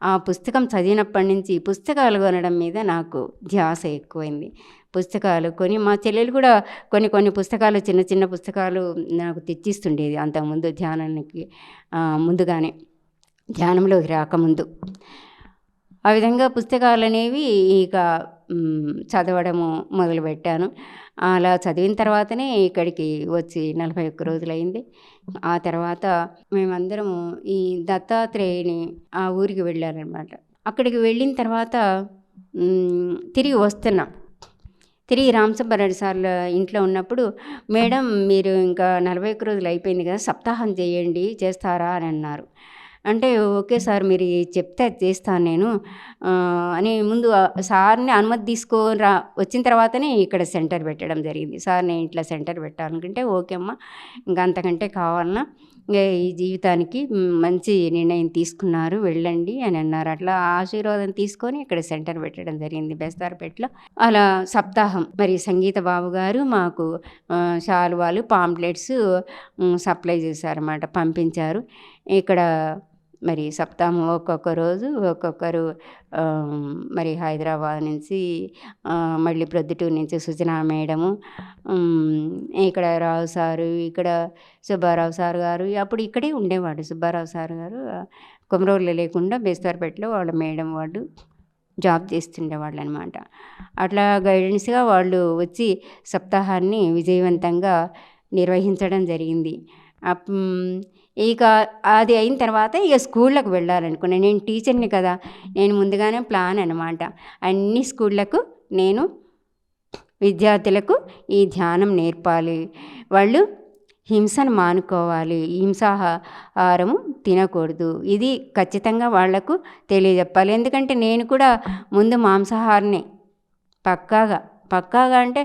ఆ పుస్తకం చదివినప్పటి నుంచి పుస్తకాలు కొనడం మీద నాకు ధ్యాస ఎక్కువైంది. పుస్తకాలు కొని మా చెల్లెలు కూడా కొన్ని పుస్తకాలు చిన్న చిన్న పుస్తకాలు నాకు తెచ్చిస్తుండేది అంతకుముందు, ధ్యానానికి ముందుగానే, ధ్యానంలోకి రాకముందు. ఆ విధంగా పుస్తకాలు అనేవి ఇక చదవడము మొదలుపెట్టాను. అలా చదివిన తర్వాతనే ఇక్కడికి వచ్చి 41 రోజులైంది. ఆ తర్వాత మేమందరము ఈ దత్తాత్రేయుని ఆ ఊరికి వెళ్ళారనమాట. అక్కడికి వెళ్ళిన తర్వాత తిరిగి వస్తున్నాం. తిరిగి రామసుబ్బారెడ్డి సార్ల ఇంట్లో ఉన్నప్పుడు, మేడం మీరు ఇంకా 41 రోజులు అయిపోయింది కదా, సప్తాహం చేస్తారా అని అన్నారు. అంటే ఓకే సార్, మీరు చెప్తే అది చేస్తాను నేను అని ముందు సార్ని అనుమతి వచ్చిన తర్వాతనే ఇక్కడ సెంటర్ పెట్టడం జరిగింది. సార్ నేను ఇట్లా సెంటర్ పెట్టాలనుకుంటే, ఓకే అమ్మ, ఇంకా అంతకంటే కావాలన్నా ఇంకా ఈ జీవితానికి మంచి నిర్ణయం తీసుకున్నారు, వెళ్ళండి అని అన్నారు. అట్లా ఆశీర్వాదం తీసుకొని ఇక్కడ సెంటర్ పెట్టడం జరిగింది బెస్తారపేటలో. అలా సప్తాహం మరి సంగీత బాబు గారు మాకు శాలువాలు, పాంప్లెట్స్ సప్లై చేశారన్నమాట, పంపించారు. ఇక్కడ మరి సప్తాహం ఒక్కొక్క రోజు ఒక్కొక్కరు మరి హైదరాబాద్ నుంచి, మళ్ళీ ప్రొద్దుటూరు నుంచి సుజనా మేడము, ఇక్కడ రావు సారు, ఇక్కడ సుబ్బారావు సార్ గారు, అప్పుడు ఇక్కడే ఉండేవాడు సుబ్బారావు సార్ గారు. కొమరూరులో లేకుండా బెస్తారపేటలో వాళ్ళ మేడం వాళ్ళు జాబ్ చేస్తుండేవాళ్ళు అనమాట. అట్లా గైడెన్స్గా వాళ్ళు వచ్చి సప్తాహాన్ని విజయవంతంగా నిర్వహించడం జరిగింది. ఇక అది అయిన తర్వాత ఇక స్కూళ్ళకు వెళ్ళాలనుకున్నాను. నేను టీచర్ని కదా, నేను ముందుగానే ప్లాన్ అనమాట. అన్ని స్కూళ్ళకు నేను విద్యార్థులకు ఈ ధ్యానం నేర్పాలి, వాళ్ళు హింసను మానుకోవాలి, హింసాహారము తినకూడదు, ఇది ఖచ్చితంగా వాళ్లకు తెలియజెప్పాలి. ఎందుకంటే నేను కూడా ముందు మాంసాహారిని పక్కాగా అంటే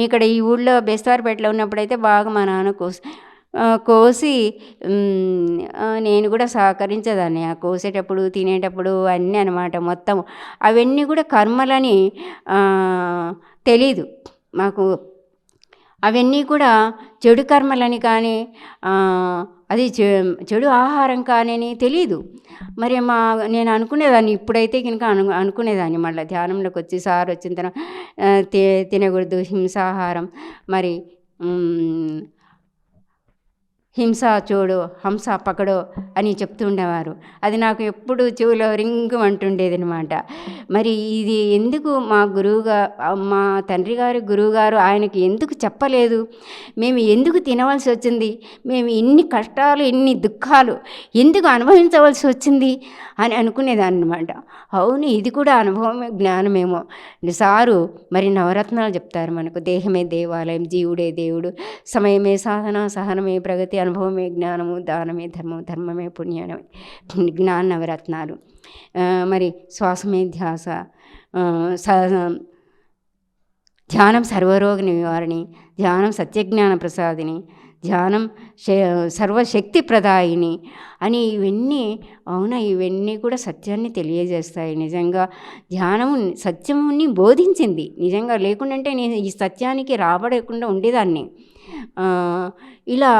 ఇక్కడ ఈ ఊళ్ళో బెస్తారపేటలో ఉన్నప్పుడైతే బాగా మా నాన్న కోసి నేను కూడా సహకరించేదాన్ని. ఆ కోసేటప్పుడు తినేటప్పుడు అన్నీ అనమాట. మొత్తం అవన్నీ కూడా కర్మలని తెలీదు మాకు. అవన్నీ కూడా చెడు కర్మలని కానీ అది చెడు ఆహారం కానీ తెలీదు. మరి నేను అనుకునేదాన్ని, ఇప్పుడైతే కనుక అనుకునేదాన్ని. మళ్ళీ ధ్యానంలోకి వచ్చి సార్ వచ్చిన తర్వాత తినకూడదు హింసాహారం, మరి హింస చూడు హంస పకడో అని చెప్తూ ఉండేవారు. అది నాకు ఎప్పుడు చెవిలో రింగు అంటుండేది అనమాట. మరి ఇది ఎందుకు మా తండ్రి గారి గురువుగారు ఆయనకి ఎందుకు చెప్పలేదు, మేము ఎందుకు తినవలసి వచ్చింది, మేము ఇన్ని కష్టాలు ఇన్ని దుఃఖాలు ఎందుకు అనుభవించవలసి వచ్చింది అని అనుకునేదాన్ని అనమాట. అవును, ఇది కూడా అనుభవమే జ్ఞానమేమో. సారు మరి నవరత్నాలు చెప్తారు మనకు. దేహమే దేవాలయం, జీవుడే దేవుడు, సమయమే సాధన, సహనమే ప్రగతి, అనుభవమే జ్ఞానము, దానమే ధర్మం, ధర్మమే పుణ్యమే జ్ఞాన నవరత్నాలు. మరి శ్వాసమే ధ్యాస, ధ్యానం సర్వరోగ నివారణి, ధ్యానం సత్యజ్ఞాన ప్రసాదిని, ధ్యానం సర్వశక్తి ప్రదాయిని అని ఇవన్నీ అవునా, ఇవన్నీ కూడా సత్యాన్ని తెలియజేస్తాయి. నిజంగా ధ్యానము సత్యముని బోధించింది. నిజంగా లేకుండంటే నేను ఈ సత్యానికి రాబడకుండా ఉండేదాన్ని. ఇలా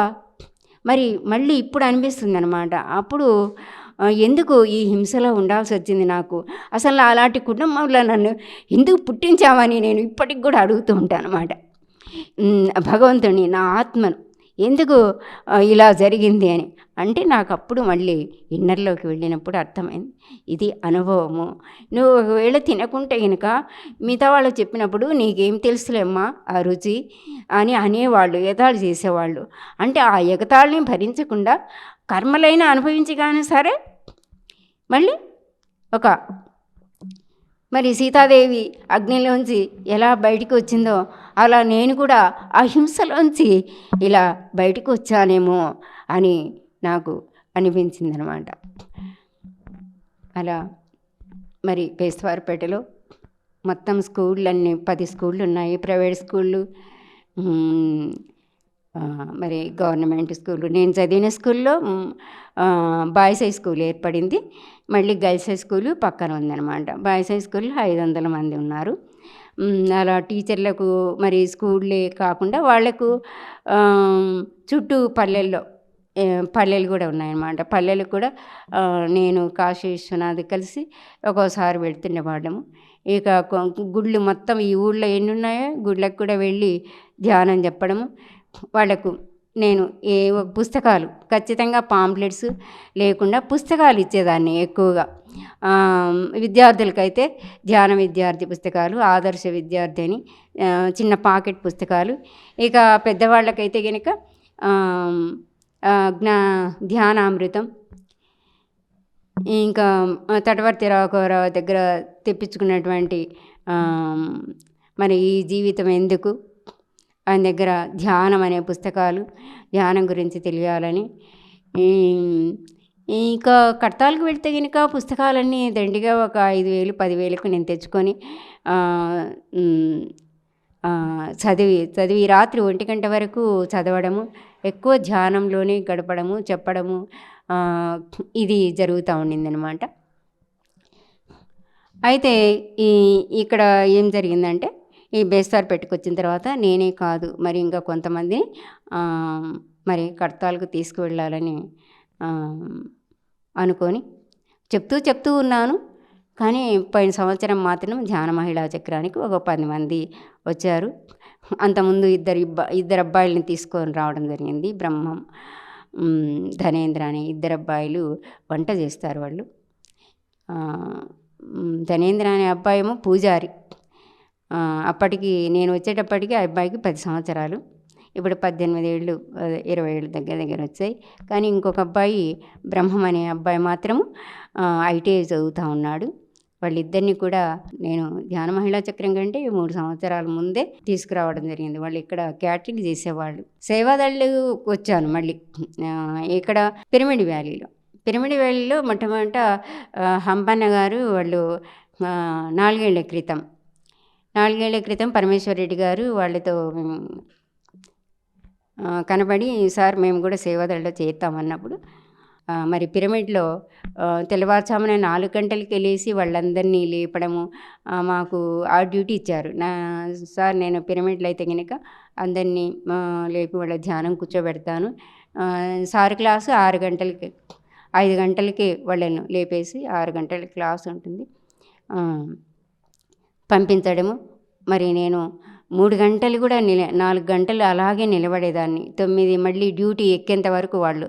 మరి మళ్ళీ ఇప్పుడు అనిపిస్తుంది అనమాట. అప్పుడు ఎందుకు ఈ హింసలో ఉండాల్సి వచ్చింది నాకు, అసలు అలాంటి కుటుంబంలో నన్ను ఎందుకు పుట్టించామని నేను ఇప్పటికి కూడా అడుగుతూ ఉంటాను అన్నమాట. భగవంతుని, నా ఆత్మను ఎందుకు ఇలా జరిగింది అని. అంటే నాకు అప్పుడు మళ్ళీ ఇన్నర్లోకి వెళ్ళినప్పుడు అర్థమైంది, ఇది అనుభవము. నువ్వు ఒకవేళ తినకుంటే కనుక మిగతా వాళ్ళు చెప్పినప్పుడు నీకేం తెలుసులేమ్మా ఆ రుచి అని అనేవాళ్ళు, ఎగతాళి చేసేవాళ్ళు. అంటే ఆ ఎగతాళిని భరించకుండా కర్మలైనా అనుభవించి కానీ సరే మళ్ళీ మరి సీతాదేవి అగ్నిలోంచి ఎలా బయటికి వచ్చిందో అలా నేను కూడా ఆ హింసలోంచి ఇలా బయటకు వచ్చానేమో అని నాకు అనిపించిందనమాట. అలా మరి బేస్తవారిపేటలో మొత్తం స్కూళ్ళన్నీ 10 స్కూళ్ళు ఉన్నాయి. ప్రైవేట్ స్కూళ్ళు, మరి గవర్నమెంట్ స్కూలు. నేను చదివిన స్కూల్లో బాయ్స్ హై స్కూల్ ఏర్పడింది, మళ్ళీ గర్ల్స్ హై స్కూలు పక్కన ఉందన్నమాట. బాయ్స్ హై స్కూల్లో 500 మంది ఉన్నారు. అలా టీచర్లకు మరి స్కూళ్ళే కాకుండా వాళ్లకు చుట్టూ పల్లెలు కూడా ఉన్నాయన్నమాట. పల్లెలకు కూడా నేను కాశీ విశ్వనాథ్ కలిసి ఒక్కోసారి వెళ్తుండే వాళ్ళము. ఇక గుళ్ళు మొత్తం ఈ ఊళ్ళో ఎన్ని ఉన్నాయో గుళ్ళకు కూడా వెళ్ళి ధ్యానం చెప్పడము. వాళ్లకు నేను పుస్తకాలు ఖచ్చితంగా పాంప్లెట్స్ లేకుండా పుస్తకాలు ఇచ్చేదాన్ని ఎక్కువగా. విద్యార్థులకైతే ధ్యాన విద్యార్థి పుస్తకాలు, ఆదర్శ విద్యార్థి అని చిన్న పాకెట్ పుస్తకాలు. ఇక పెద్దవాళ్ళకైతే కనుక ధ్యానామృతం, ఇంకా తటవర్తి రాఘవరావు దగ్గర తెప్పించుకున్నటువంటి మరి ఈ జీవితం ఎందుకు ఆయన దగ్గర ధ్యానం అనే పుస్తకాలు, ధ్యానం గురించి తెలియాలని. ఇంకా కడతాలకు వెళ్తే కనుక పుస్తకాలన్నీ దండిగా ఒక 5,000 10,000కు నేను తెచ్చుకొని చదివి రాత్రి 1 గంట వరకు చదవడము, ఎక్కువ ధ్యానంలోనే గడపడము, చెప్పడము ఇది జరుగుతూ ఉండిందనమాట. అయితే ఇక్కడ ఏం జరిగిందంటే, ఈ బేస్తవారిపేటకు వచ్చిన తర్వాత నేనే కాదు మరి ఇంకా కొంతమందిని మరి కడతాలకు తీసుకువెళ్ళాలని అనుకొని చెప్తూ ఉన్నాను. కానీ పోయిన సంవత్సరం మాత్రం ధ్యాన మహిళా చక్రానికి ఒక 10 మంది వచ్చారు. అంతకుముందు ఇద్దరు అబ్బాయిలని తీసుకొని రావడం జరిగింది. బ్రహ్మం, ధనేంద్ర అనే 2 అబ్బాయిలు వంట చేస్తారు వాళ్ళు. ధనేంద్ర అనే అబ్బాయి ఏమో పూజారి. అప్పటికి నేను వచ్చేటప్పటికి ఆ అబ్బాయికి 10 సంవత్సరాలు, ఇప్పుడు 18 ఏళ్ళు 20 ఏళ్ళు దగ్గర వచ్చాయి. కానీ ఇంకొక అబ్బాయి బ్రహ్మం అనే అబ్బాయి మాత్రము ITI చదువుతూ ఉన్నాడు. వాళ్ళిద్దరిని కూడా నేను ధ్యాన మహిళా చక్రం కంటే 3 సంవత్సరాల ముందే తీసుకురావడం జరిగింది. వాళ్ళు ఇక్కడ క్యాటరింగ్ చేసేవాళ్ళు. సేవాదళ్ళు వచ్చాను మళ్ళీ ఇక్కడ పిరమిడ్ వ్యాలీలో మొట్టమొదట హంపన్న గారు వాళ్ళు 4 ఏళ్ల క్రితం పరమేశ్వరరెడ్డి గారు వాళ్ళతో కనబడి, సార్ మేము కూడా సేవాదళ్ళలో చేరుతామన్నప్పుడు మరి పిరమిడ్లో తెల్లవారుజామున 4 గంటలకి వెళ్ళేసి వాళ్ళందరినీ లేపడము మాకు ఆ డ్యూటీ ఇచ్చారు. సార్ నేను పిరమిడ్లో అయితే కనుక అందరినీ లేపి వాళ్ళ ధ్యానం కూర్చోబెడతాను. సార్ క్లాసు 6 గంటలకి 5 గంటలకి వాళ్ళను లేపేసి 6 గంటల క్లాస్ ఉంటుంది పంపించడము. మరి నేను 3 గంటలు కూడా 4 గంటలు అలాగే నిలబడేదాన్ని. 9 మళ్ళీ డ్యూటీ ఎక్కేంత వరకు వాళ్ళు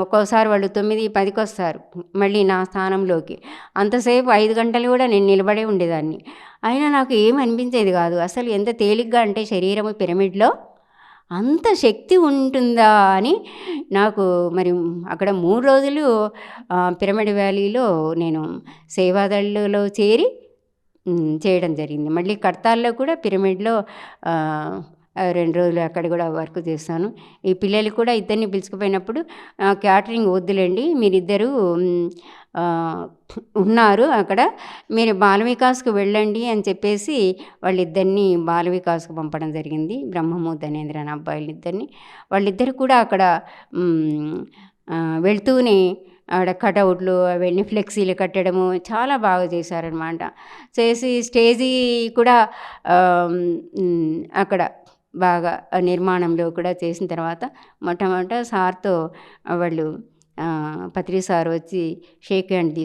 ఒక్కోసారి వాళ్ళు 9:10కి వస్తారు మళ్ళీ నా స్థానంలోకి. అంతసేపు 5 గంటలు కూడా నేను నిలబడే ఉండేదాన్ని. అయినా నాకు ఏమి అనిపించేది కాదు. అసలు ఎంత తేలిగ్గా అంటే శరీరము పిరమిడ్లో అంత శక్తి ఉంటుందా అని నాకు. మరి అక్కడ 3 రోజులు పిరమిడ్ వ్యాలీలో నేను సేవాదళ్ళలో చేరి చేయడం జరిగింది. మళ్ళీ కడతాల్లో కూడా పిరమిడ్లో 2 రోజులు అక్కడ కూడా వర్క్ చేశాను. ఈ పిల్లలు కూడా ఇద్దరిని పిలుచుకుపోయినప్పుడు క్యాటరింగ్ వద్దులేండి, మీరిద్దరూ ఉన్నారు అక్కడ, మీరు బాల వికాస్‌కు వెళ్ళండి అని చెప్పేసి వాళ్ళిద్దరిని బాల వికాస్‌కు పంపడం జరిగింది. బ్రహ్మము ధనేంద్ర అనే అబ్బాయిలిద్దరిని. వాళ్ళిద్దరు కూడా అక్కడ వెళ్తూనే ఆడ కటౌట్లు అవన్నీ ఫ్లెక్సీలు కట్టడము చాలా బాగా చేశారనమాట. చేసి స్టేజీ కూడా అక్కడ బాగా నిర్మాణంలో కూడా చేసిన తర్వాత మొట్టమొదట సార్తో వాళ్ళు పత్రి సార్ వచ్చి షేక్ హ్యాండ్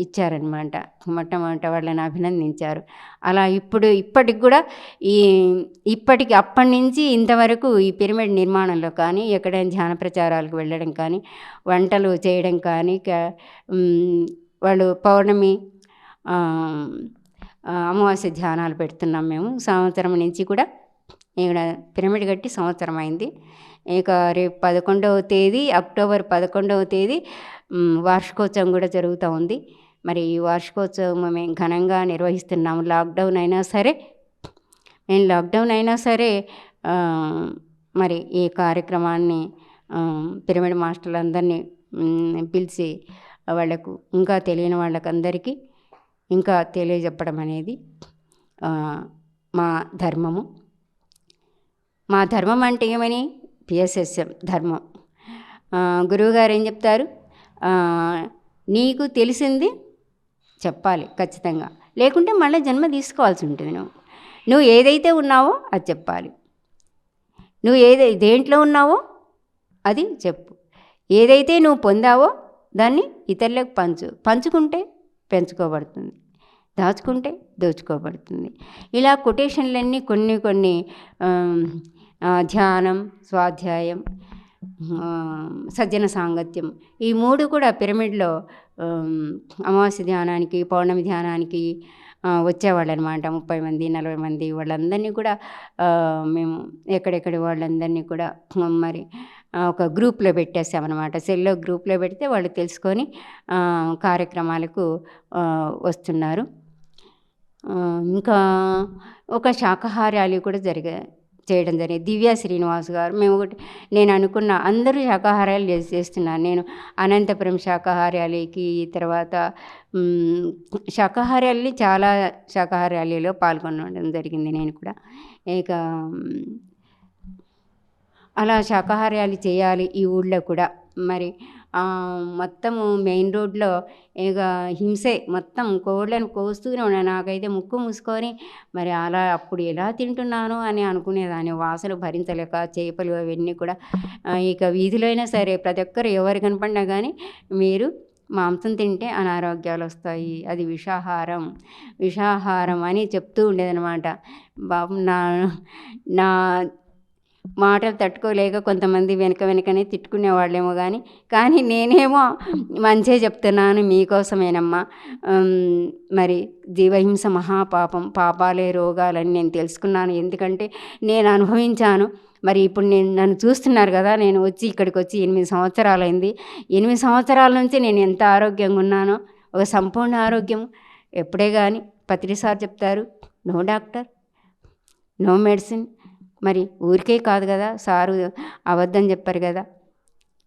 ఇచ్చారనమాట. మొట్టమొదట వాళ్ళని అభినందించారు. అలా ఇప్పటికి కూడా అప్పటి నుంచి ఇంతవరకు ఈ పిరమిడ్ నిర్మాణంలో కానీ, ఎక్కడైనా ధ్యాన ప్రచారాలకు వెళ్ళడం కానీ, వంటలు చేయడం కానీ, వాళ్ళు పౌర్ణమి అమావాస్య ధ్యానాలు పెడుతున్నాం మేము. సంవత్సరం నుంచి కూడా ఇక్కడ పిరమిడ్ కట్టి సంవత్సరం అయింది. ఇక రేపు 11వ తేదీ అక్టోబర్ 11వ తేదీ వార్షికోత్సవం కూడా జరుగుతూ ఉంది. మరి ఈ వార్షికోత్సవం మేము ఘనంగా నిర్వహిస్తున్నాము. లాక్డౌన్ అయినా సరే మరి ఈ కార్యక్రమాన్ని పిరమిడ్ మాస్టర్లందరినీ పిలిచి వాళ్ళకు ఇంకా తెలియని వాళ్ళకందరికీ ఇంకా తెలియజెప్పడం అనేది మా ధర్మము. మా ధర్మం అంటే ఏమని? పిఎస్ఎస్ఎం ధర్మం. గురువుగారు ఏం చెప్తారు? నీకు తెలిసింది చెప్పాలి ఖచ్చితంగా, లేకుంటే మళ్ళీ జన్మ తీసుకోవాల్సి ఉంటుంది. నువ్వు ఏదైతే ఉన్నావో అది చెప్పాలి. నువ్వు దేంట్లో ఉన్నావో అది చెప్పు. ఏదైతే నువ్వు పొందావో దాన్ని ఇతరులకు పంచుకుంటే పెంచుకోబడుతుంది, దాచుకుంటే దోచుకోబడుతుంది. ఇలా కొటేషన్లన్నీ కొన్ని ధ్యానం, స్వాధ్యాయం, సజ్జన సాంగత్యం, ఈ 3 కూడా పిరమిడ్లో అమావాస్య ధ్యానానికి, పౌర్ణమి ధ్యానానికి వచ్చేవాళ్ళు అనమాట. 30 మంది 40 మంది వాళ్ళందరినీ కూడా మేము ఎక్కడెక్కడి వాళ్ళందరినీ కూడా మరి ఒక గ్రూప్లో పెట్టేసామన్నమాట. సెల్లో గ్రూప్లో పెడితే వాళ్ళు తెలుసుకొని కార్యక్రమాలకు వస్తున్నారు. ఇంకా ఒక శాకాహారాలు కూడా చేయడం జరిగింది. దివ్య శ్రీనివాస్ గారు, నేను అనుకున్న అందరూ శాకాహారాలు చేస్తున్నాను. నేను అనంతపురం శాకాహారాలకి, తర్వాత చాలా శాకాహారాలలో పాల్గొనడం జరిగింది నేను కూడా. ఇక అలా శాకాహారాలు చేయాలి ఈ ఊళ్ళో కూడా. మరి మొత్తము మెయిన్ రోడ్లో ఇక హింసే, మొత్తం కోళ్ళను కోస్తూనే ఉన్నా. నాకైతే ముక్కు మూసుకొని మరి అలా అప్పుడు ఎలా తింటున్నాను అని అనుకునేదాన్ని. వాసన భరించలేక చేపలు అవన్నీ కూడా. ఇక వీధిలో అయినా సరే ప్రతి ఒక్కరు ఎవరు కనపడినా కానీ మీరు మాంసం తింటే అనారోగ్యాలు వస్తాయి, అది విషాహారం అని చెప్తూ ఉండేదన్నమాట. బాబు నా మాటలు తట్టుకోలేక కొంతమంది వెనకనే తిట్టుకునేవాళ్ళేమో కానీ నేనేమో మంచిగా చెప్తున్నాను, మీకోసమేనమ్మా. మరి జీవహింస మహాపాపం, పాపాలే రోగాలని నేను తెలుసుకున్నాను. ఎందుకంటే నేను అనుభవించాను. మరి ఇప్పుడు నన్ను చూస్తున్నారు కదా, నేను ఇక్కడికి వచ్చి 8 సంవత్సరాలైంది. 8 సంవత్సరాల నుంచి నేను ఎంత ఆరోగ్యంగా ఉన్నానో, ఒక సంపూర్ణ ఆరోగ్యం. ఎప్పుడే కానీ పత్రి సార్ చెప్తారు, నో డాక్టర్, నో మెడిసిన్. మరి ఊరికే కాదు కదా, సారు అబద్ధం చెప్పారు కదా.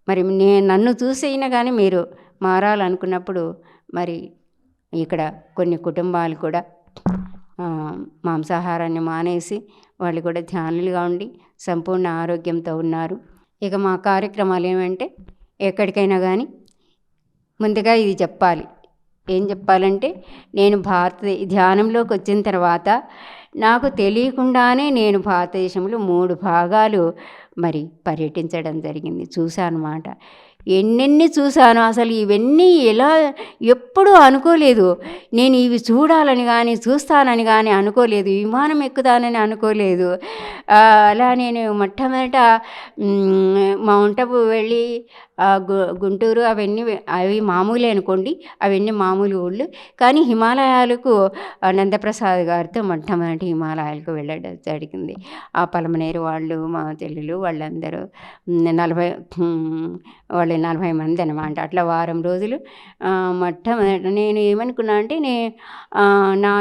మరి నన్ను చూసైనా కానీ మీరు మారాలనుకున్నప్పుడు మరి ఇక్కడ కొన్ని కుటుంబాలు కూడా మాంసాహారాన్ని మానేసి వాళ్ళు కూడా ధ్యానులుగా ఉండి సంపూర్ణ ఆరోగ్యంతో ఉన్నారు. ఇక మా కార్యక్రమాలు ఏమంటే, ఎక్కడికైనా కానీ ముందుగా ఇది చెప్పాలి. ఏం చెప్పాలంటే, నేను ధ్యానంలోకి వచ్చిన తర్వాత నాకు తెలియకుండానే నేను భారతదేశంలో 3 భాగాలు మరి పర్యటించడం జరిగింది. చూశానమాట. ఎన్నెన్ని చూశాను. అసలు ఇవన్నీ ఎప్పుడూ అనుకోలేదు. నేను ఇవి చూడాలని కానీ చూస్తానని కానీ అనుకోలేదు. విమానం ఎక్కుతానని అనుకోలేదు. అలా నేను మొట్టమొదట మౌంట్ అబు వెళ్ళి గుంటూరు అవి మామూలే అనుకోండి, అవన్నీ మామూలు ఊళ్ళు. కానీ హిమాలయాలకు నందప్రసాద్ గారితో మొట్టమొదటి హిమాలయాలకు వెళ్ళడం జరిగింది. ఆ పలమనేరు వాళ్ళు, మా చెల్లెలు వాళ్ళందరూ 40 మంది అనమాట. అట్లా వారం రోజులు మొట్టమొదట నేను ఏమనుకున్నా అంటే, నా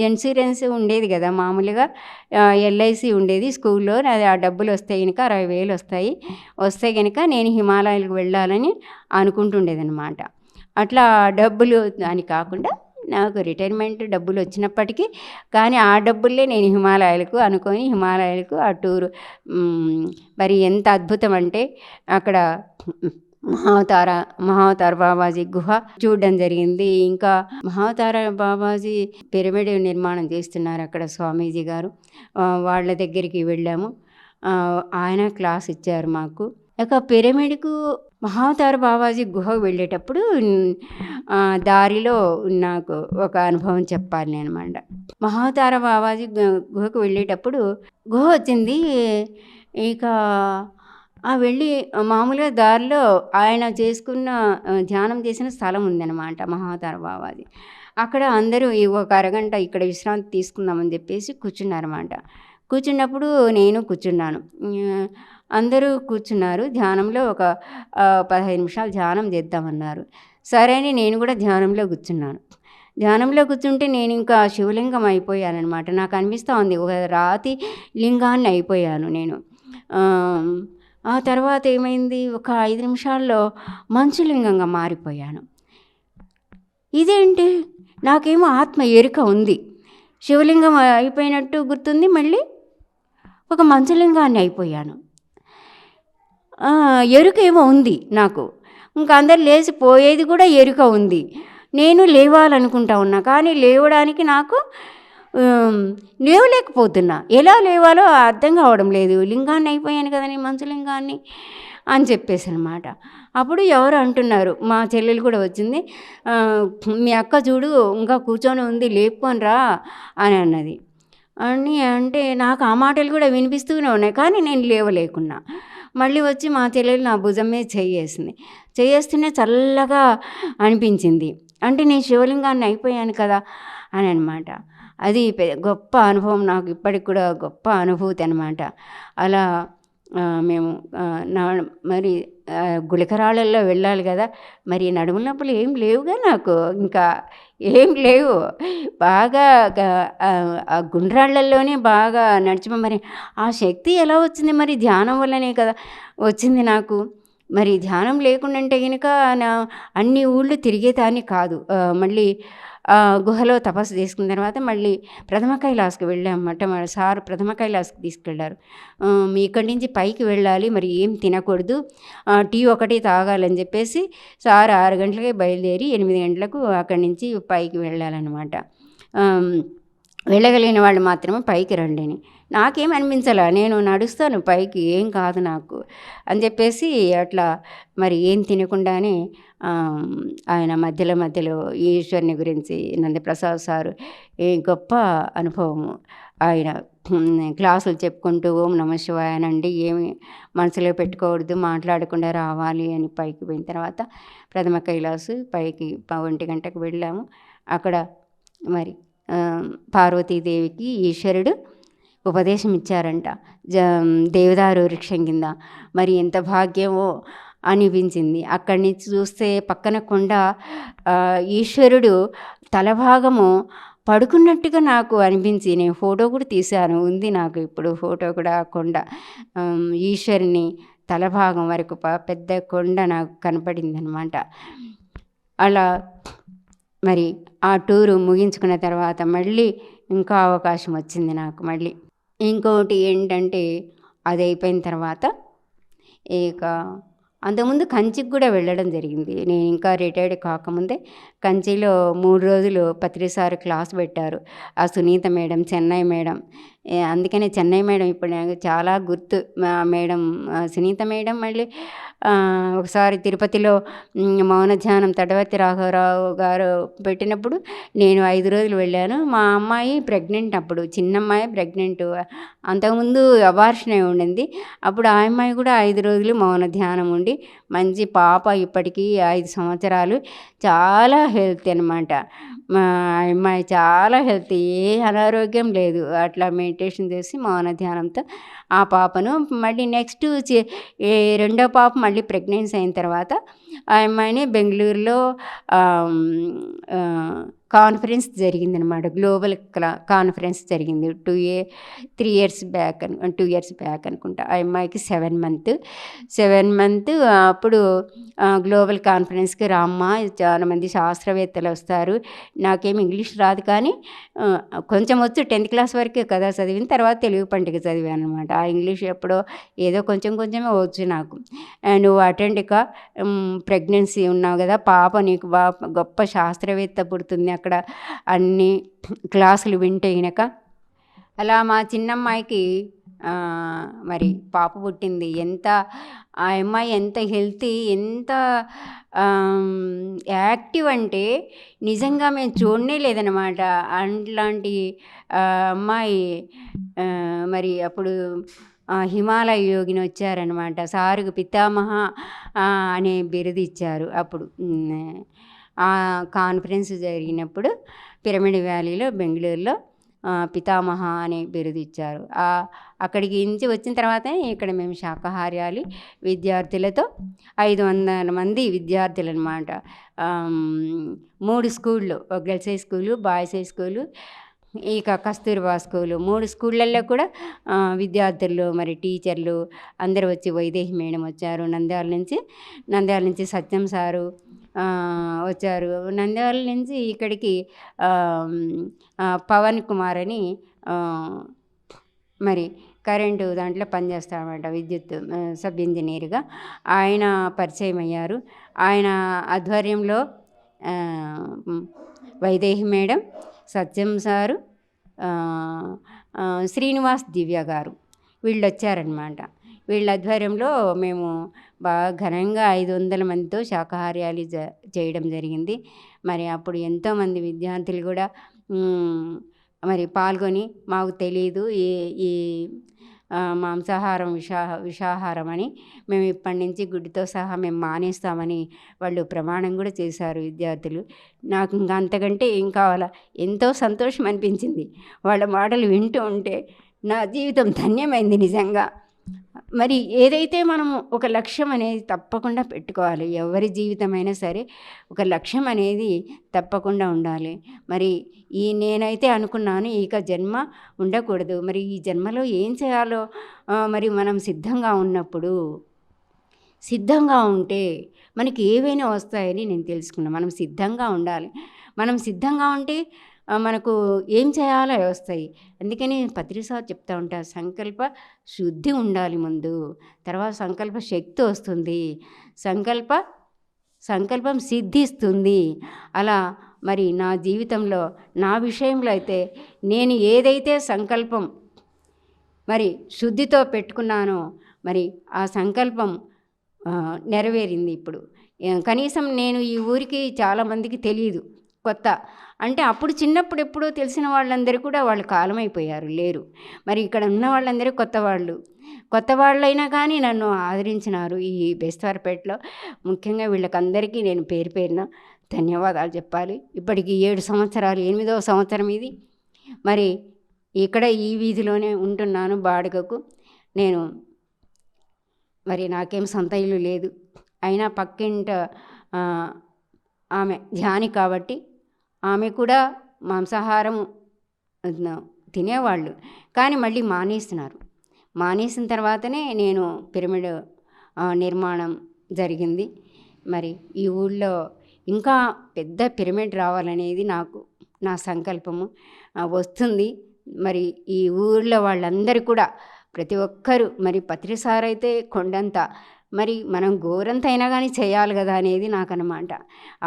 ఇన్సూరెన్స్ ఉండేది కదా మామూలుగా. ఎల్ఐసి ఉండేది స్కూల్లో. అది ఆ డబ్బులు వస్తే గనుక 60,000 వస్తాయి. వస్తే గనుక నేను హిమాలయాలకు వెళ్ళాలని అనుకుంటుండేదనమాట. అట్లా డబ్బులు అని కాకుండా నాకు రిటైర్మెంట్ డబ్బులు వచ్చినప్పటికీ కానీ ఆ డబ్బుల్లే నేను హిమాలయాలకు అనుకొని హిమాలయాలకు ఆ టూరు మరి ఎంత అద్భుతం అంటే అక్కడ మహావతార బాబాజీ గుహ చూడడం జరిగింది. ఇంకా మహావతార బాబాజీ పిరమిడ్ నిర్మాణం చేస్తున్నారు అక్కడ స్వామీజీ గారు. వాళ్ళ దగ్గరికి వెళ్ళాము. ఆయన క్లాస్ ఇచ్చారు మాకు. ఇక పిరమిడ్కు మహావతార బాబాజీ గుహకు వెళ్ళేటప్పుడు దారిలో నాకు ఒక అనుభవం చెప్పాలి నేను అనమాట. మహావతార బాబాజీ గుహకు వెళ్ళేటప్పుడు గుహ వచ్చింది. ఇక వెళ్ళి మామూలుగా దారిలో ఆయన చేసుకున్న ధ్యానం చేసిన స్థలం ఉందన్నమాట మహావతార బాబాజీ. అక్కడ అందరూ ఒక అరగంట ఇక్కడ విశ్రాంతి తీసుకుందామని చెప్పేసి కూర్చున్నారన్నమాట. కూర్చున్నప్పుడు నేను కూర్చున్నాను. అందరూ కూర్చున్నారు. ధ్యానంలో ఒక 15 నిమిషాలు ధ్యానం చేద్దామన్నారు. సరే అని నేను కూడా ధ్యానంలో కూర్చున్నాను. ధ్యానంలో కూర్చుంటే నేను ఇంకా శివలింగం అయిపోయానమాట. నాకు అనిపిస్తూ ఉంది ఒక రాతి లింగాన్ని అయిపోయాను నేను. ఆ తర్వాత ఏమైంది, ఒక 5 నిమిషాల్లో మంచులింగంగా మారిపోయాను. ఇదేంటి, నాకేమో ఆత్మ ఎరుక ఉంది, శివలింగం అయిపోయినట్టు గుర్తుంది, మళ్ళీ ఒక మంచులింగాన్ని అయిపోయాను. ఎరుక ఏమో ఉంది నాకు. ఇంకా అందరు లేచిపోయేది కూడా ఎరుక ఉంది. నేను లేవాలనుకుంటా ఉన్నా, కానీ లేవడానికి నాకు లేవలేకపోతున్నా. ఎలా లేవాలో అర్థం కావడం లేదు. లింగాన్ని అయిపోయాను కదా నేను, మంచులింగాన్ని అని చెప్పేసి అనమాట. అప్పుడు ఎవరు అంటున్నారు, మా చెల్లెలు కూడా వచ్చింది, మీ అక్క చూడు ఇంకా కూర్చొని ఉంది, లేపుకొని రా అని అన్నది. అంటే నాకు ఆ మాటలు కూడా వినిపిస్తూనే ఉన్నాయి, కానీ నేను లేవలేకున్నా. మళ్ళీ వచ్చి మా చెల్లెలు నా భుజం మీద చేయేస్తూనే చల్లగా అనిపించింది. అంటే నేను శివలింగాన్ని అయిపోయాను కదా అని అనమాట. అది గొప్ప అనుభవం, నాకు ఇప్పటికి కూడా గొప్ప అనుభూతి అనమాట. అలా మేము మరి గుళికరాళ్ళల్లో వెళ్ళాలి కదా, మరి నడుముల నొప్పులు ఏం లేవుగా నాకు, ఇంకా ఏం లేవు. బాగా ఆ గుండ్రాళ్ళల్లోనే బాగా మరి ఆ శక్తి ఎలా వచ్చింది, మరి ధ్యానం వల్లనే కదా వచ్చింది నాకు. మరి ధ్యానం లేకుండా అంటే కనుక అన్ని ఊళ్ళు తిరిగేదాన్ని కాదు. మళ్ళీ గుహలో తపస్సు చేసుకున్న తర్వాత మళ్ళీ ప్రథమ కైలాస్కి వెళ్ళామన్నమాట. మన సార్ ప్రథమ కైలాస్కి తీసుకెళ్ళారు. మీ ఇక్కడి నుంచి పైకి వెళ్ళాలి, మరి ఏం తినకూడదు, టీ ఒకటి తాగాలని చెప్పేసి సార్ 6 గంటలకే బయలుదేరి 8 గంటలకు అక్కడి నుంచి పైకి వెళ్ళాలన్నమాట. వెళ్ళగలిగిన వాళ్ళు మాత్రమే పైకి రండి అని. నాకేం అనిపించాల, నేను నడుస్తాను పైకి, ఏం కాదు నాకు అని చెప్పేసి అట్లా మరి ఏం తినకుండానే ఆయన మధ్యలో ఈశ్వరుని గురించి నందప్రసాద్ సారు గొప్ప అనుభవము. ఆయన క్లాసులు చెప్పుకుంటూ ఓం నమః శివాయ అనండి, ఏమి మనసులో పెట్టుకోకూడదు, మాట్లాడకుండా రావాలి అని పైకి పోయిన తర్వాత ప్రథమ కైలాసు పైకి 1 గంటకు వెళ్ళాము. అక్కడ మరి పార్వతీదేవికి ఈశ్వరుడు ఉపదేశం ఇచ్చారంట, దేవదారు వృక్షం కింద. మరి ఎంత భాగ్యమో అనిపించింది. అక్కడి నుంచి చూస్తే పక్కన కొండ, ఈశ్వరుడు తలభాగము పడుకున్నట్టుగా నాకు అనిపించి నేను ఫోటో కూడా తీశాను, ఉంది నాకు ఇప్పుడు ఫోటో కూడా. కొండ ఈశ్వరుని తలభాగం వరకు పెద్ద కొండ నాకు కనపడింది అనమాట. అలా మరి ఆ టూరు ముగించుకున్న తర్వాత మళ్ళీ ఇంకా అవకాశం వచ్చింది నాకు. మళ్ళీ ఇంకోటి ఏంటంటే, అది అయిపోయిన తర్వాత ఇక అంతకుముందు కంచికి కూడా వెళ్ళడం జరిగింది. నేను ఇంకా రిటైర్డ్ కాకముందే కంచిలో 3 రోజులు పత్రిసారి క్లాస్ పెట్టారు ఆ సునీత మేడం, చెన్నై మేడం. అందుకనే చెన్నై మేడం ఇప్పుడు నాకు చాలా గుర్తు. మేడం సునీత మేడం మళ్ళీ ఒకసారి తిరుపతిలో మౌన ధ్యానం తడవర్తి రాఘవరావు గారు పెట్టినప్పుడు నేను 5 రోజులు వెళ్ళాను. మా అమ్మాయి ప్రెగ్నెంట్, అప్పుడు చిన్నమ్మాయి ప్రెగ్నెంట్, అంతకుముందు అబార్షన్ అయి ఉండింది. అప్పుడు ఆ అమ్మాయి కూడా 5 రోజులు మౌన ధ్యానం ఉండి మంచి పాప, ఇప్పటికీ 5 సంవత్సరాలు, చాలా హెల్తీ అనమాట. మా అమ్మాయి చాలా హెల్తీ, ఏ అనారోగ్యం లేదు. అట్లా మెడిటేషన్ చేసి మౌన ధ్యానంతో ఆ పాపను మళ్ళీ నెక్స్ట్ రెండో పాప మళ్ళీ ప్రెగ్నెన్సీ అయిన తర్వాత ఆ అమ్మాయిని బెంగళూరులో కాన్ఫరెన్స్ జరిగిందనమాట. గ్లోబల్ కాన్ఫరెన్స్ జరిగింది 3 ఇయర్స్ బ్యాక్ 2 ఇయర్స్ బ్యాక్ అనుకుంటా. ఆ అమ్మాయికి 7 మంత్. అప్పుడు గ్లోబల్ కాన్ఫరెన్స్కి రామ్మా, చాలామంది శాస్త్రవేత్తలు వస్తారు. నాకేం ఇంగ్లీష్ రాదు కానీ కొంచెం వచ్చు. 10th క్లాస్ వరకే కదా చదివిన, తర్వాత తెలుగు పండుగ చదివాను అనమాట. ఆ ఇంగ్లీష్ ఎప్పుడో ఏదో కొంచెమే వచ్చు నాకు. నువ్వు అటెండ్ కా, ప్రెగ్నెన్సీ ఉన్నావు కదా, పాప నీకు గొప్ప శాస్త్రవేత్త పుడుతుంది అక్కడ, అన్ని క్లాసులు వింటే గనక. అలా మా చిన్నమ్మాయికి మరి పాప పుట్టింది. ఆ అమ్మాయి ఎంత హెల్తీ, ఎంత యాక్టివ్ అంటే నిజంగా మేము చూడనే లేదనమాట. అట్లాంటి అమ్మాయి మరి అప్పుడు హిమాలయ యోగిని వచ్చారనమాట. సారుకు పితామహ అనే బిరుదు ఇచ్చారు అప్పుడు. ఆ కాన్ఫరెన్స్ జరిగినప్పుడు పిరమిడ్ వ్యాలీలో బెంగళూరులో పితామహ అనే బిరుదు ఇచ్చారు. అక్కడికి నుంచి వచ్చిన తర్వాత ఇక్కడ మేము శాకాహార్యాలు విద్యార్థులతో 500 మంది విద్యార్థులు అనమాట. 3 స్కూళ్ళు, girls high school, boys high school, ఇక కస్తూర్బా స్కూలు, 3 స్కూళ్ళల్లో కూడా విద్యార్థులు మరి టీచర్లు అందరూ వచ్చి, వైదేహి మేడం వచ్చారు నంద్యాల నుంచి సత్యం సారు వచ్చారు. నంద్యాల నుంచి ఇక్కడికి పవన్ కుమార్ అని మరి కరెంటు దాంట్లో పనిచేస్తాడనమాట, విద్యుత్ సబ్ ఇంజనీర్గా. ఆయన పరిచయం అయ్యారు. ఆయన ఆధ్వర్యంలో వైదేహి మేడం, సత్యం సారు, శ్రీనివాస్ దివ్య గారు వీళ్ళు వచ్చారనమాట. వీళ్ళ ఆధ్వర్యంలో మేము బాగా ఘనంగా 500 మందితో శాకాహార్యాలు చేయడం జరిగింది. మరి అప్పుడు ఎంతోమంది విద్యార్థులు కూడా మరి పాల్గొని, మాకు తెలియదు ఈ మాంసాహారం విషాహారం అని, మేము ఇప్పటి నుంచి గుడ్డుతో సహా మేము మానేస్తామని వాళ్ళు ప్రమాణం కూడా చేశారు విద్యార్థులు. నాకు ఇంకా అంతకంటే ఏం కావాలా, ఎంతో సంతోషం అనిపించింది వాళ్ళ మాటలు వింటూ ఉంటే. నా జీవితం ధన్యమైంది నిజంగా. మరి ఏదైతే మనము ఒక లక్ష్యం అనేది తప్పకుండా పెట్టుకోవాలి. ఎవరి జీవితమైనా సరే ఒక లక్ష్యం అనేది తప్పకుండా ఉండాలి. మరి నేనైతే అనుకున్నాను, ఇక జన్మ ఉండకూడదు. మరి ఈ జన్మలో ఏం చేయాలో మరి మనం సిద్ధంగా ఉంటే మనకి ఏవైనా వస్తాయని నేను తెలుసుకున్నాను. మనం సిద్ధంగా ఉండాలి. మనం సిద్ధంగా ఉంటే మనకు ఏం చేయాలో వస్తాయి. అందుకని పత్రిసార్ చెప్తూ ఉంటారు, సంకల్ప శుద్ధి ఉండాలి ముందు, తర్వాత సంకల్ప శక్తి వస్తుంది, సంకల్పం సిద్ధిస్తుంది. అలా మరి నా జీవితంలో, నా విషయంలో అయితే నేను ఏదైతే సంకల్పం మరి శుద్ధితో పెట్టుకున్నానో మరి ఆ సంకల్పం నెరవేరింది. ఇప్పుడు కనీసం నేను ఈ ఊరికి చాలామందికి తెలియదు, కొత్త అంటే. అప్పుడు చిన్నప్పుడు ఎప్పుడో తెలిసిన వాళ్ళందరూ కూడా వాళ్ళు కాలమైపోయారు, లేరు. మరి ఇక్కడ ఉన్న వాళ్ళందరూ కొత్త వాళ్ళైనా కానీ నన్ను ఆదరించినారు ఈ బెస్తవారపేటలో. ముఖ్యంగా వీళ్ళకందరికీ నేను పేరు పేరున ధన్యవాదాలు చెప్పాలి. ఇప్పటికి 7 సంవత్సరాలు, 8వ సంవత్సరం ఇది. మరి ఇక్కడ ఈ వీధిలోనే ఉంటున్నాను బాడుగకు. నేను మరి నాకేం సొంత ఇల్లు లేదు, అయినా పక్కింట ఆమె ధ్యాని కాబట్టి ఆమె కూడా మాంసాహారం తినేవాళ్ళు, కానీ మళ్ళీ మానేసిన తర్వాతనే నేను పిరమిడ్ నిర్మాణం జరిగింది. మరి ఈ ఊళ్ళో ఇంకా పెద్ద పిరమిడ్ రావాలనేది నా సంకల్పము. వస్తుంది. మరి ఈ ఊళ్ళో వాళ్ళందరూ కూడా ప్రతి ఒక్కరూ, మరి పత్రిసార్ అయితే కొండంత, మరి మనం గోరంత అయినా కానీ చేయాలి కదా అనేది నాకన్నమాట.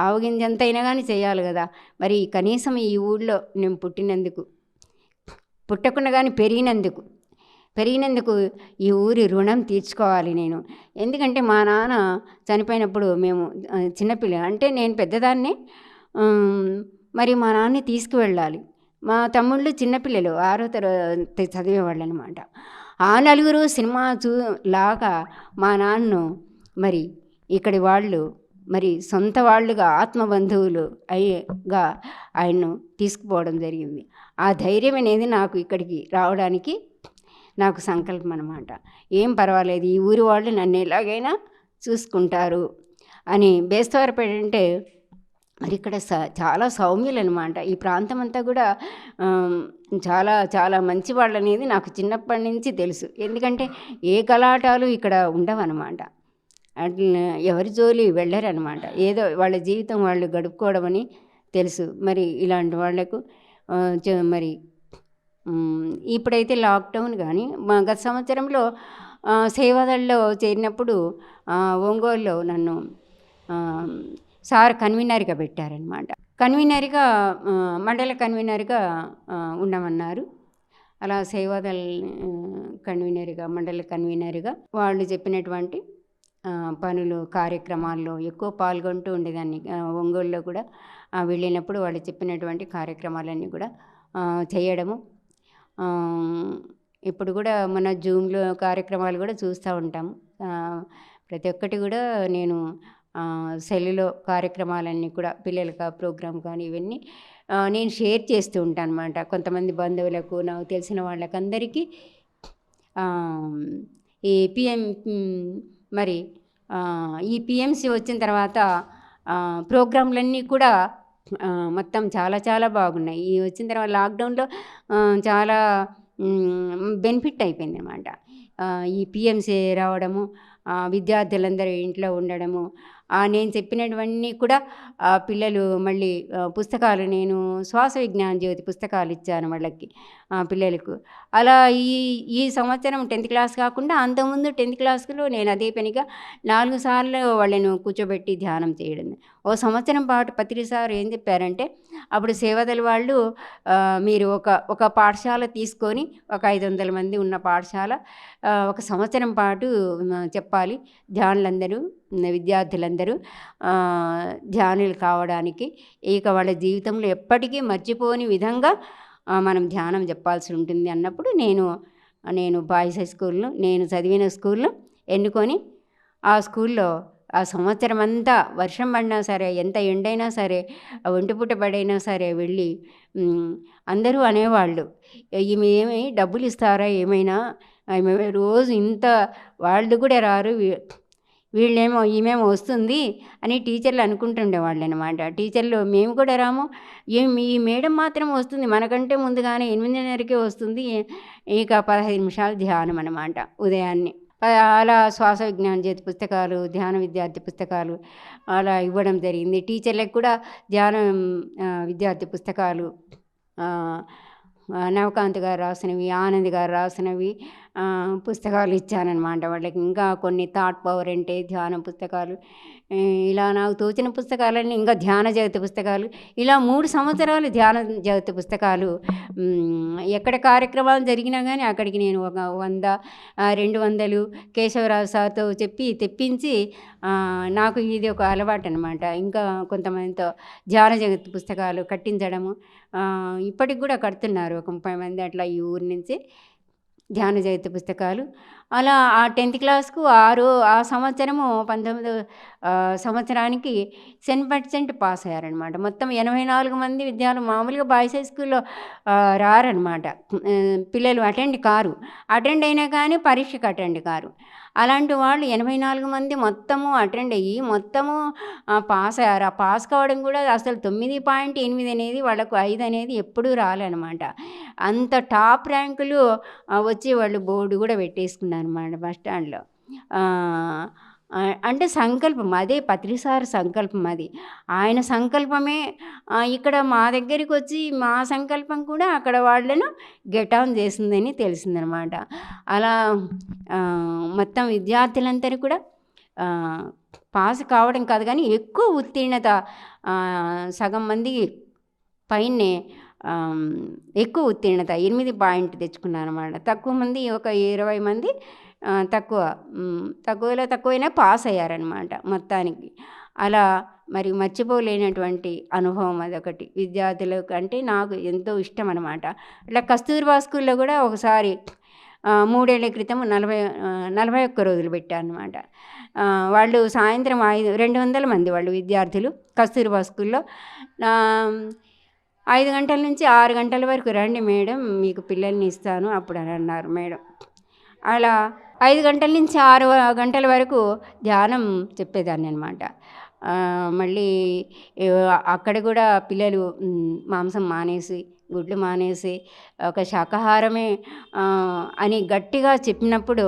ఆవుగింజంత అయినా కానీ చేయాలి కదా. మరి కనీసం ఈ ఊళ్ళో నేను పుట్టకుండా కానీ పెరిగినందుకు ఈ ఊరి రుణం తీర్చుకోవాలి నేను. ఎందుకంటే మా నాన్న చనిపోయినప్పుడు మేము చిన్నపిల్ల, అంటే నేను పెద్దదాన్ని, మరి మా నాన్నని తీసుకువెళ్ళాలి. మా తమ్ముళ్ళు చిన్నపిల్లలు 6వ తరగతి చదివేవాళ్ళు అనమాట. ఆ నలుగురు సినిమా లాగా మా నాన్ను మరి ఇక్కడి వాళ్ళు మరి సొంత వాళ్ళుగా, ఆత్మబంధువులు అయ్యేగా ఆయన్ను తీసుకుపోవడం జరిగింది. ఆ ధైర్యం అనేది నాకు ఇక్కడికి రావడానికి నాకు సంకల్పం అనమాట. ఏం పర్వాలేదు, ఈ ఊరి వాళ్ళు నన్ను ఎలాగైనా చూసుకుంటారు అని. బేస్తవారపేట అంటే మరి ఇక్కడ చాలా సౌమ్యులనమాట. ఈ ప్రాంతం అంతా కూడా చాలా చాలా మంచి వాళ్ళనేది నాకు చిన్నప్పటి నుంచి తెలుసు. ఎందుకంటే ఏ గలాటాలు ఇక్కడ ఉండవన్నమాట. అట్లా ఎవరి జోలి వెళ్ళరనమాట. ఏదో వాళ్ళ జీవితం వాళ్ళు గడుపుకోవడం అని తెలుసు. మరి ఇలాంటి వాళ్లకు మరి ఇప్పుడైతే లాక్డౌన్ కానీ గత సంవత్సరంలో సేవాదళ్ళలో చేరినప్పుడు ఒంగోలులో నన్ను సార్ కన్వీనర్గా పెట్టారనమాట. కన్వీనర్గా మండల కన్వీనర్గా ఉండమన్నారు. అలా సేవాదళ కన్వీనర్గా, మండల కన్వీనర్గా వాళ్ళు చెప్పినటువంటి పనులు, కార్యక్రమాల్లో ఎక్కువ పాల్గొంటూ ఉండేదాన్ని. ఒంగోలులో కూడా వెళ్ళినప్పుడు వాళ్ళు చెప్పినటువంటి కార్యక్రమాలన్నీ కూడా చేయడము. ఇప్పుడు కూడా మన జూమ్లో కార్యక్రమాలు కూడా చూస్తూ ఉంటాము. ప్రతి ఒక్కటి కూడా నేను సెల్లులో కార్యక్రమాలన్నీ కూడా పిల్లలకి ప్రోగ్రామ్ కానీ ఇవన్నీ నేను షేర్ చేస్తూ ఉంటాను అనమాట. కొంతమంది బంధువులకు, నాకు తెలిసిన వాళ్ళకి అందరికీ ఈ మరి ఈ పిఎంసి వచ్చిన తర్వాత ప్రోగ్రాంలన్నీ కూడా మొత్తం చాలా చాలా బాగున్నాయి. ఈ వచ్చిన తర్వాత లాక్డౌన్లో చాలా బెనిఫిట్ అయిపోయింది అనమాట. ఈ పిఎంసి రావడము, విద్యార్థులందరూ ఇంట్లో ఉండడము, నేను చెప్పినటువన్నీ కూడా పిల్లలు మళ్ళీ పుస్తకాలు, నేను శ్వాస విజ్ఞాన జ్యోతి పుస్తకాలు ఇచ్చాను వాళ్ళకి, పిల్లలకు. అలా ఈ సంవత్సరం 10th క్లాస్ కాకుండా అంతకుముందు 10th క్లాస్లో నేను అదే పనిగా 4 సార్లు వాళ్ళను కూర్చోబెట్టి ధ్యానం చేయడం. ఓ సంవత్సరం పాటు పత్రి సార్ ఏం చెప్పారంటే, అప్పుడు సేవదళ వాళ్ళు మీరు ఒక పాఠశాల తీసుకొని, ఒక 500 మంది ఉన్న పాఠశాల ఒక సంవత్సరం పాటు చెప్పాలి. ధ్యానులందరూ, విద్యార్థులందరూ ధ్యానులు కావడానికి, ఇక వాళ్ళ జీవితంలో ఎప్పటికీ మర్చిపోని విధంగా మనం ధ్యానం చెప్పాల్సి ఉంటుంది అన్నప్పుడు నేను బాయ్స్ హై స్కూల్లో, నేను చదివిన స్కూల్లో ఎన్నుకొని ఆ స్కూల్లో ఆ సంవత్సరం అంతా వర్షం పడినా సరే, ఎంత ఎండైనా సరే, ఒంటిపూట పడైనా సరే వెళ్ళి అందరూ అనేవాళ్ళు, ఈమె ఏమి డబ్బులు ఇస్తారా ఏమైనా, రోజు ఇంత వాళ్ళు కూడా రారు, వీళ్ళేమో ఈమెమో వస్తుంది అని టీచర్లు అనుకుంటుండేవాళ్ళు అనమాట. టీచర్లు మేము కూడా రాము, ఈ మేడం మాత్రం వస్తుంది, మనకంటే ముందుగానే 8:30కే వస్తుంది, ఇక 15 నిమిషాలు ధ్యానం అనమాట ఉదయాన్నే. అలా శ్వాస విజ్ఞాన జ్యోతి పుస్తకాలు, ధ్యాన విద్యార్థి పుస్తకాలు అలా ఇవ్వడం జరిగింది. టీచర్లకు కూడా ధ్యానం విద్యార్థి పుస్తకాలు, నవకాంత్ గారు రాసినవి, ఆనంద్ గారు రాసినవి పుస్తకాలు ఇచ్చానన్నమాట వాళ్ళకి. ఇంకా కొన్ని థాట్ పవర్ అంటే ధ్యానం పుస్తకాలు, ఇలా నాకు తోచిన పుస్తకాలన్నీ, ఇంకా ధ్యాన జగతి పుస్తకాలు, ఇలా 3 సంవత్సరాలు ధ్యాన జగతి పుస్తకాలు. ఎక్కడ కార్యక్రమాలు జరిగినా కానీ అక్కడికి నేను ఒక 100, 200 కేశవరాజు సార్తో తెప్పించి, నాకు ఇది ఒక అలవాటు అనమాట. ఇంకా కొంతమందితో ధ్యాన జగతి పుస్తకాలు కట్టించడము. ఇప్పటికి కూడా కడుతున్నారు ఒక 30 మంది అట్లా ఈ ఊరి నుంచి ధ్యాన జగతి పుస్తకాలు. అలా ఆ 10th క్లాస్కు ఆ సంవత్సరము 19వ సంవత్సరానికి 100% పాస్ అయ్యారనమాట. మొత్తం 84 మంది విద్యార్థులు. మామూలుగా బాయ్స్ హై స్కూల్లో రారనమాట పిల్లలు, అటెండ్ అయినా కానీ పరీక్షకు అటెండ్ కారు. అలాంటి వాళ్ళు 84 మంది మొత్తము అటెండ్ అయ్యి మొత్తము పాస్ అయ్యారు. ఆ పాస్ కావడం కూడా అసలు 9.8 అనేది వాళ్ళకు 5 అనేది ఎప్పుడూ రాలేనమాట. అంత టాప్ ర్యాంకులు వచ్చి వాళ్ళు బోర్డు కూడా పెట్టేసుకున్నారు అన్నమాట బస్ స్టాండ్లో. అంటే సంకల్పం అదే, పత్రిసారి సంకల్పం అది. ఆయన సంకల్పమే ఇక్కడ మా దగ్గరికి వచ్చి మా సంకల్పం కూడా అక్కడ వాళ్ళను గెట్ ఆన్ చేసిందని తెలిసిందనమాట. అలా మొత్తం విద్యార్థులందరూ కూడా పాస్ కావడం కాదు కానీ ఎక్కువ ఉత్తీర్ణత, సగం మంది పైనే ఎక్కువ ఉత్తీర్ణత 8 పాయింట్ తెచ్చుకున్నాను అనమాట. తక్కువ మంది ఒక 20 మంది తక్కువైనా పాస్ అయ్యారనమాట మొత్తానికి. అలా మరి మర్చిపోలేనటువంటి అనుభవం అదొకటి. విద్యార్థులకు అంటే నాకు ఎంతో ఇష్టం అనమాట. ఇట్లా కస్తూర్బా స్కూల్లో కూడా ఒకసారి 3 ఏళ్ల క్రితం 41 రోజులు పెట్టారనమాట. వాళ్ళు సాయంత్రం 200 మంది వాళ్ళు విద్యార్థులు కస్తూర్బా స్కూల్లో. 5 గంటల నుంచి 6 గంటల వరకు రండి మేడం, మీకు పిల్లల్ని ఇస్తాను అప్పుడు అని అన్నారు మేడం. అలా 5 గంటల నుంచి 6 గంటల వరకు ధ్యానం చెప్పేదాన్ని అనమాట. మళ్ళీ అక్కడ కూడా పిల్లలు మాంసం మానేసి, గుడ్లు మానేసి ఒక శాకాహారమే అని గట్టిగా చెప్పినప్పుడు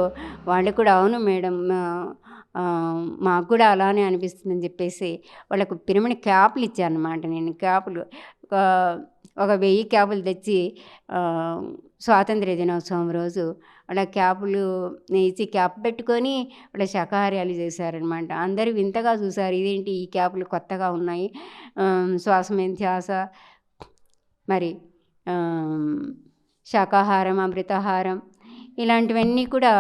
వాళ్ళు కూడా అవును మేడం, మాకు కూడా అలానే అనిపిస్తుందని చెప్పేసి వాళ్ళకు పిరమిడ్ క్యాపులు ఇచ్చానమాట. నేను క్యాపులు ఒక 1000 క్యాపులు తెచ్చి స్వాతంత్ర్య దినోత్సవం రోజు వాళ్ళ క్యాపులు ఇచ్చి క్యాప్ పెట్టుకొని వాళ్ళ శాకాహార్యాలు చేశారనమాట. అందరూ వింతగా చూశారు, ఇదేంటి ఈ క్యాపులు కొత్తగా ఉన్నాయి, శ్వాసమేం ధ్యాస, మరి శాకాహారం, అమృతాహారం ఇలాంటివన్నీ కూడా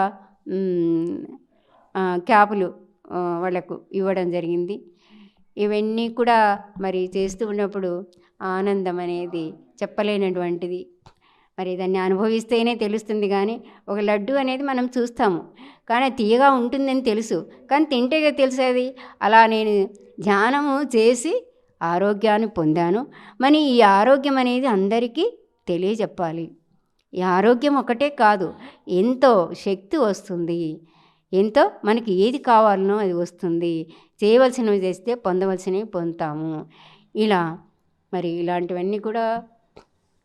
క్యాపులు వాళ్ళకు ఇవ్వడం జరిగింది. ఇవన్నీ కూడా మరి చేస్తూ ఉన్నప్పుడు ఆనందం అనేది చెప్పలేనటువంటిది. మరి దాన్ని అనుభవిస్తేనే తెలుస్తుంది. కానీ ఒక లడ్డు అనేది మనం చూస్తాము, కానీ తీయగా ఉంటుందని తెలుసు, కానీ తింటే తెలిసేది. అలా నేను ధ్యానము చేసి ఆరోగ్యాన్ని పొందాను. మరి ఈ ఆరోగ్యం అనేది అందరికీ తెలియజెప్పాలి. ఈ ఆరోగ్యం ఒకటే కాదు, ఎంతో శక్తి వస్తుంది, ఎంతో మనకి ఏది కావాలనో అది వస్తుంది. చేయవలసినవి చేస్తే పొందవలసినవి పొందుతాము. ఇలా మరి ఇలాంటివన్నీ కూడా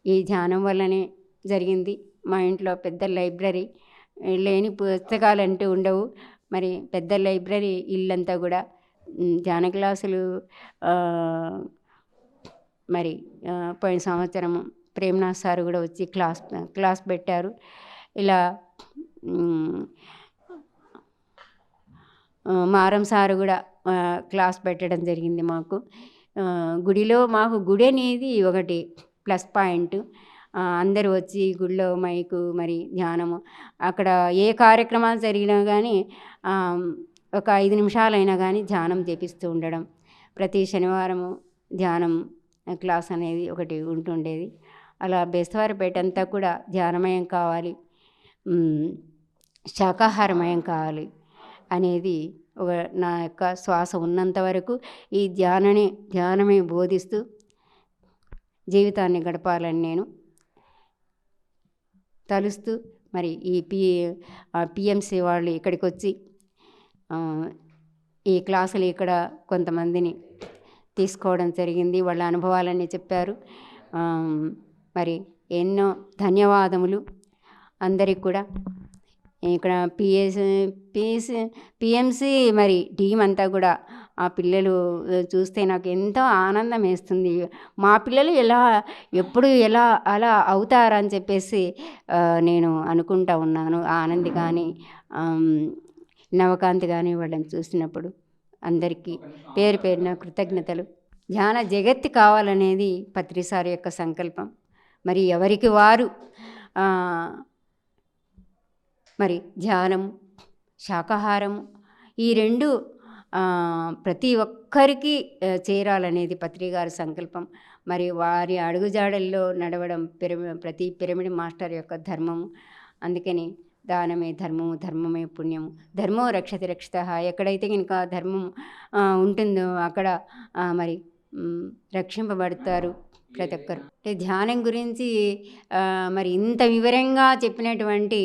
ఈ ధ్యానం వల్లనే జరిగింది. మా ఇంట్లో పెద్ద లైబ్రరీ, లేని పుస్తకాలు అంటూ ఉండవు. మరి పెద్ద లైబ్రరీ, ఇల్లంతా కూడా ధ్యాన క్లాసులు. మరి పోయిన సంవత్సరం ప్రేమ్నాథ్ సార్ కూడా వచ్చి క్లాస్ పెట్టారు. ఇలా మారం సారు కూడా క్లాస్ పెట్టడం జరిగింది మాకు. గుడిలో మాకు గుడి అనేది ఒకటి ప్లస్ పాయింట్. అందరూ వచ్చి గుడిలో మైకు, మరి ధ్యానము, అక్కడ ఏ కార్యక్రమాలు జరిగినా కానీ ఒక 5 నిమిషాలైనా కానీ ధ్యానం చేపిస్తూ ఉండడం. ప్రతి శనివారము ధ్యానం క్లాస్ అనేది ఒకటి ఉంటుండేది. అలా బేస్తవారిపేట అంతా కూడా ధ్యానమయం కావాలి, శాకాహారమయం కావాలి అనేది నా యొక్క శ్వాస ఉన్నంత వరకు ఈ ధ్యానమే బోధిస్తూ జీవితాన్ని గడపాలని నేను తలుస్తూ, మరి ఈ పిఎంసి వాళ్ళు ఇక్కడికి వచ్చి ఈ క్లాసులు ఇక్కడ కొంతమందిని తీసుకోవడం జరిగింది. వాళ్ళ అనుభవాలన్నీ చెప్పారు. మరి ఎన్నో ధన్యవాదములు అందరికి కూడా. ఇక్కడ పిఎంసి మరి టీం అంతా కూడా ఆ పిల్లలు చూస్తే నాకు ఎంతో ఆనందం వేస్తుంది. మా పిల్లలు ఎప్పుడు అలా అవుతారని చెప్పేసి నేను అనుకుంటా ఉన్నాను. ఆనంద్ కానీ నవకాంత్ కానీ వాళ్ళని చూసినప్పుడు అందరికీ పేరు పేరున కృతజ్ఞతలు. ధ్యాన జగత్తి కావాలనేది పత్రిసారి యొక్క సంకల్పం. మరి ఎవరికి వారు మరి ధ్యానము, శాకాహారము ఈ రెండు ప్రతి ఒక్కరికి చేరాలనేది పత్రిగారి సంకల్పం. మరి వారి అడుగుజాడల్లో నడవడం ప్రతి పిరమిడ్ మాస్టర్ యొక్క ధర్మము. అందుకని దానమే ధర్మము, ధర్మమే పుణ్యము, ధర్మో రక్షతి రక్షితః. ఎక్కడైతే కనుక ధర్మం ఉంటుందో అక్కడ మరి రక్షింపబడతారు ప్రతి ఒక్కరు. ధ్యానం గురించి మరి ఇంత వివరంగా చెప్పినటువంటి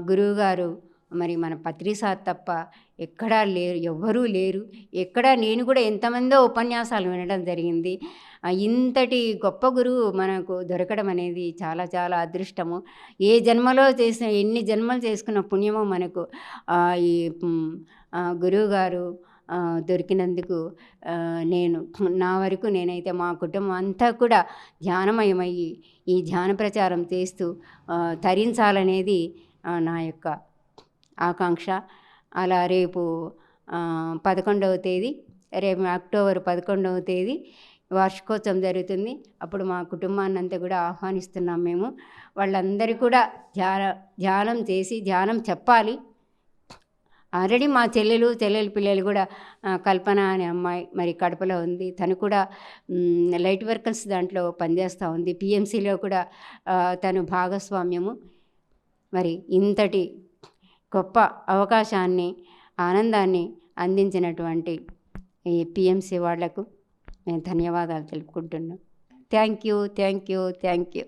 గురువుగారు మరి మన పత్రిసార్ తప్ప ఎక్కడా లేరు, ఎవ్వరూ లేరు. నేను కూడా ఎంతమందో ఉపన్యాసాలు వినడం జరిగింది. ఇంతటి గొప్ప గురువు మనకు దొరకడం అనేది చాలా చాలా అదృష్టము. ఎన్ని జన్మలు చేసుకున్న పుణ్యమో మనకు ఈ గురువుగారు దొరికినందుకు నా వరకు నేనైతే మా కుటుంబం అంతా కూడా ధ్యానమయమయ్యి ఈ ధ్యాన ప్రచారం చేస్తూ తరించాలనేది నా యొక్క ఆకాంక్ష. అలా రేపు 11వ తేదీ, రేపు అక్టోబర్ 11వ తేదీ వార్షికోత్సవం జరుగుతుంది. అప్పుడు మా కుటుంబాన్ని అంతా కూడా ఆహ్వానిస్తున్నాం మేము. వాళ్ళందరూ కూడా ధ్యానం చేసి ధ్యానం చెప్పాలి. ఆల్రెడీ మా చెల్లెలు పిల్లలు కూడా కల్పన అనే అమ్మాయి మరి కడపలో ఉంది. తను కూడా లైట్ వర్కర్స్ దాంట్లో పనిచేస్తూ ఉంది. పిఎంసిలో కూడా తను భాగస్వామ్యము. మరి ఇంతటి గొప్ప అవకాశాన్ని, ఆనందాన్ని అందించినటువంటి ఈ పిఎంసి వాళ్లకు నేను ధన్యవాదాలు తెలుపుకుంటున్నాను. Thank you.